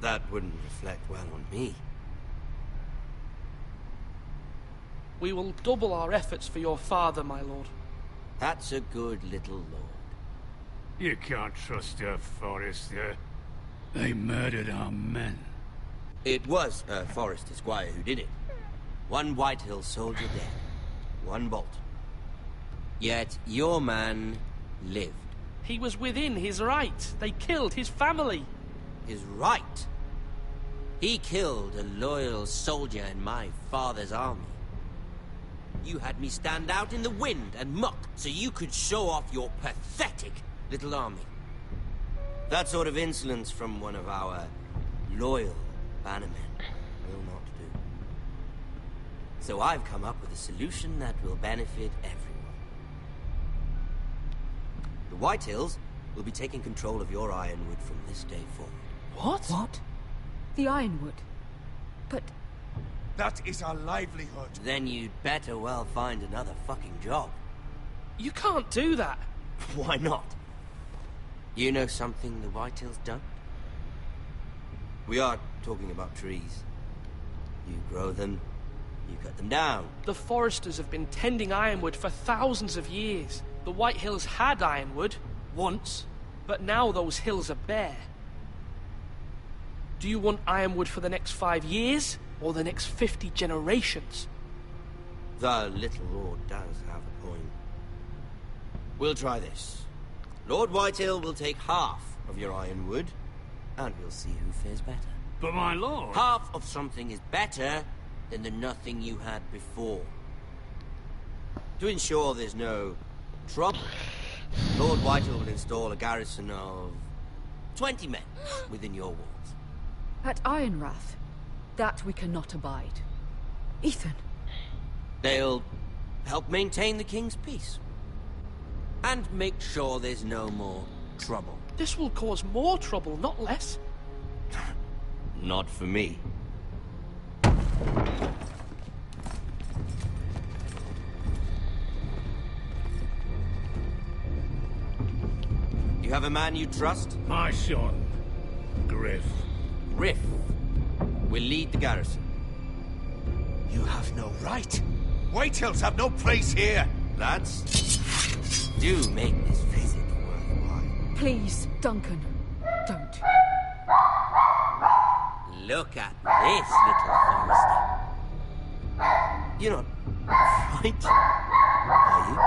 U: That wouldn't reflect well on me.
O: We will double our efforts for your father, my lord.
U: That's a good little lord.
C: You can't trust her, Forrester. They murdered our men.
U: It was Forrester Squire who did it. One Whitehill soldier dead. One Bolt. Yet your man lived.
O: He was within his right. They killed his family.
U: His right? He killed a loyal soldier in my father's army. You had me stand out in the wind and muck so you could show off your pathetic little army. That sort of insolence from one of our loyal bannermen will not do. So I've come up with a solution that will benefit everyone. The Whitehills will be taking control of your ironwood from this day forward.
O: What?
K: What? The ironwood? But...
G: That is our livelihood.
U: Then you'd better well find another fucking job.
O: You can't do that.
U: Why not? You know something the Whitehills don't? We are talking about trees. You grow them, you cut them down.
O: The Foresters have been tending ironwood for thousands of years. The Whitehills had ironwood, once, but now those hills are bare. Do you want ironwood for the next 5 years, or the next 50 generations?
U: The little lord does have a point. We'll try this. Lord Whitehill will take half of your ironwood, and we'll see who fares better.
C: But my lord...
U: Half of something is better than the nothing you had before. To ensure there's no trouble, Lord Whitehill will install a garrison of 20 men within your walls.
K: At Ironrath, that we cannot abide. Ethan.
U: They'll help maintain the king's peace. And make sure there's no more trouble.
O: This will cause more trouble, not less.
U: Not for me. You have a man you trust?
C: My son, Griff.
U: Griff will lead the garrison.
G: You have no right. Whitehills have no place here.
U: Lads, do make this visit worthwhile.
K: Please, Duncan, don't.
U: Look at this, little Forrester. You're not frightened, are you?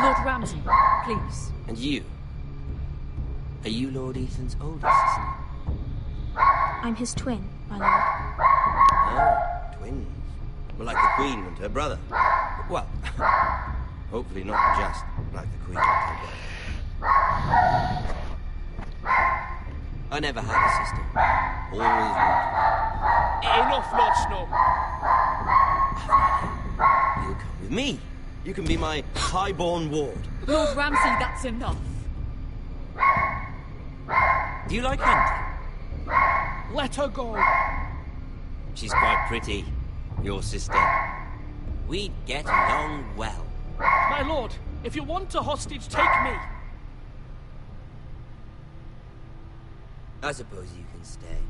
K: Lord Ramsay, please.
U: And you? Are you Lord Ethan's older sister?
L: I'm his twin, my lord.
U: Oh, twins. Well, like the Queen and her brother. Well, hopefully not just like the Queen and her brother. I never had a sister. Always wanted.
O: Enough, Lord Snow.
U: You come with me. You can be my highborn ward.
K: Lord Ramsay, that's enough.
U: Do you like hunting?
O: Let her go.
U: She's quite pretty, your sister. We'd get along well.
O: My lord, if you want a hostage, take me.
U: I suppose you can stay.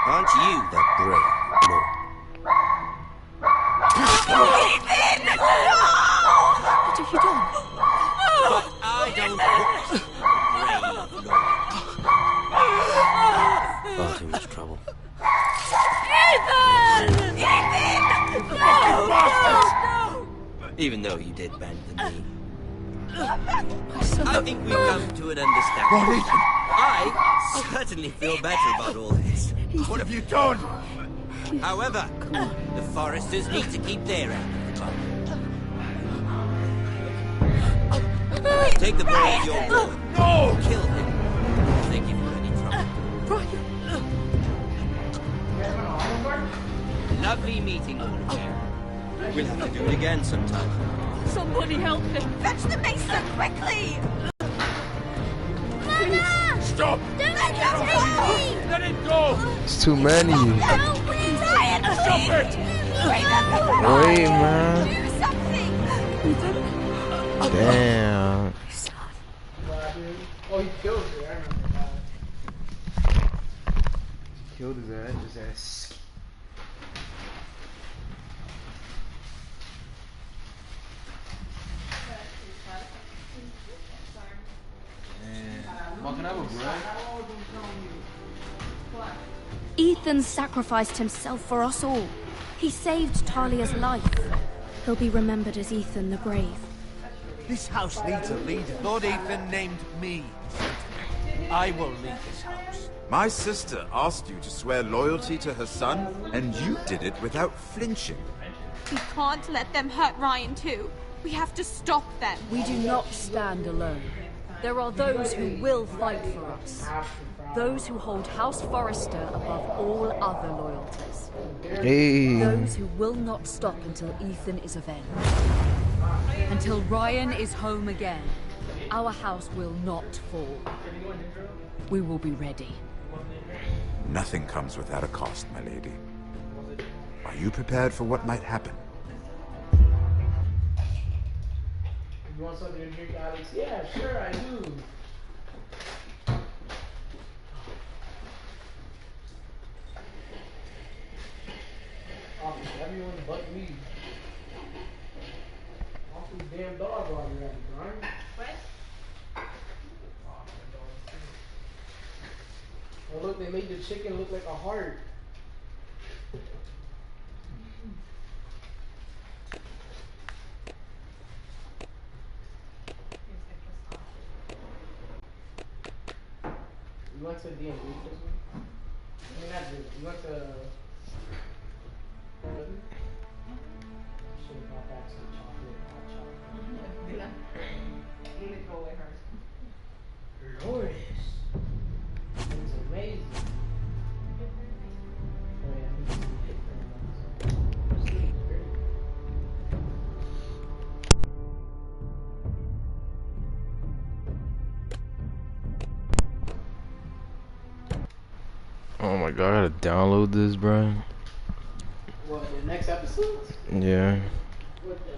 U: Aren't you the brave lord?
K: What have you done?
U: But I don't want the brave lord. Far too much trouble.
B: Ethan! Ethan! No!
U: Even though you did bend the knee. I think we've come to an understanding. I certainly feel better about all this.
G: What have you done?
U: However, the Foresters need to keep their end of the bargain. Take the boy as your boy.
G: No!
U: Kill him. If they give you any trouble. Lovely meeting all of you. We'll have to do it again sometime.
K: Somebody help him.
B: Fetch the mason quickly!
C: Mama! Stop!
B: Don't let him take me!
C: Let it go!
A: It's too many.
B: No, please! Try and
C: Stop it!
B: Bring them to
A: Wait, man.
B: Do something!
A: Damn.
J: Oh, he killed her. I remember that.
A: Killed his ass.
L: Ethan sacrificed himself for us all. He saved Talia's life. He'll be remembered as Ethan the Brave.
G: This house needs a leader. Lord Ethan named me. I will lead this house.
R: My sister asked you to swear loyalty to her son, and you did it without flinching.
F: We can't let them hurt Ryan too. We have to stop them.
K: We do not stand alone. There are those who will fight for us. Those who hold House Forrester above all other loyalties.
A: Hey.
K: Those who will not stop until Ethan is avenged. Until Ryan is home again, our house will not fall. We will be ready.
R: Nothing comes without a cost, my lady. Are you prepared for what might happen?
J: You want something to drink, Alex? Yeah, sure, I do. Everyone but me. Off this damn dog already, Brian.
F: What?
J: Oh, look, they made the chicken look like a heart. You went to D&D this one? I mean, not this. You went to... Should have brought back some chocolate, hot chocolate. Lourdes. It's amazing. Oh yeah, I need to see different ones.
A: Oh my god, I gotta download this, bro.
J: What, the next episodes?
A: Yeah.
J: What the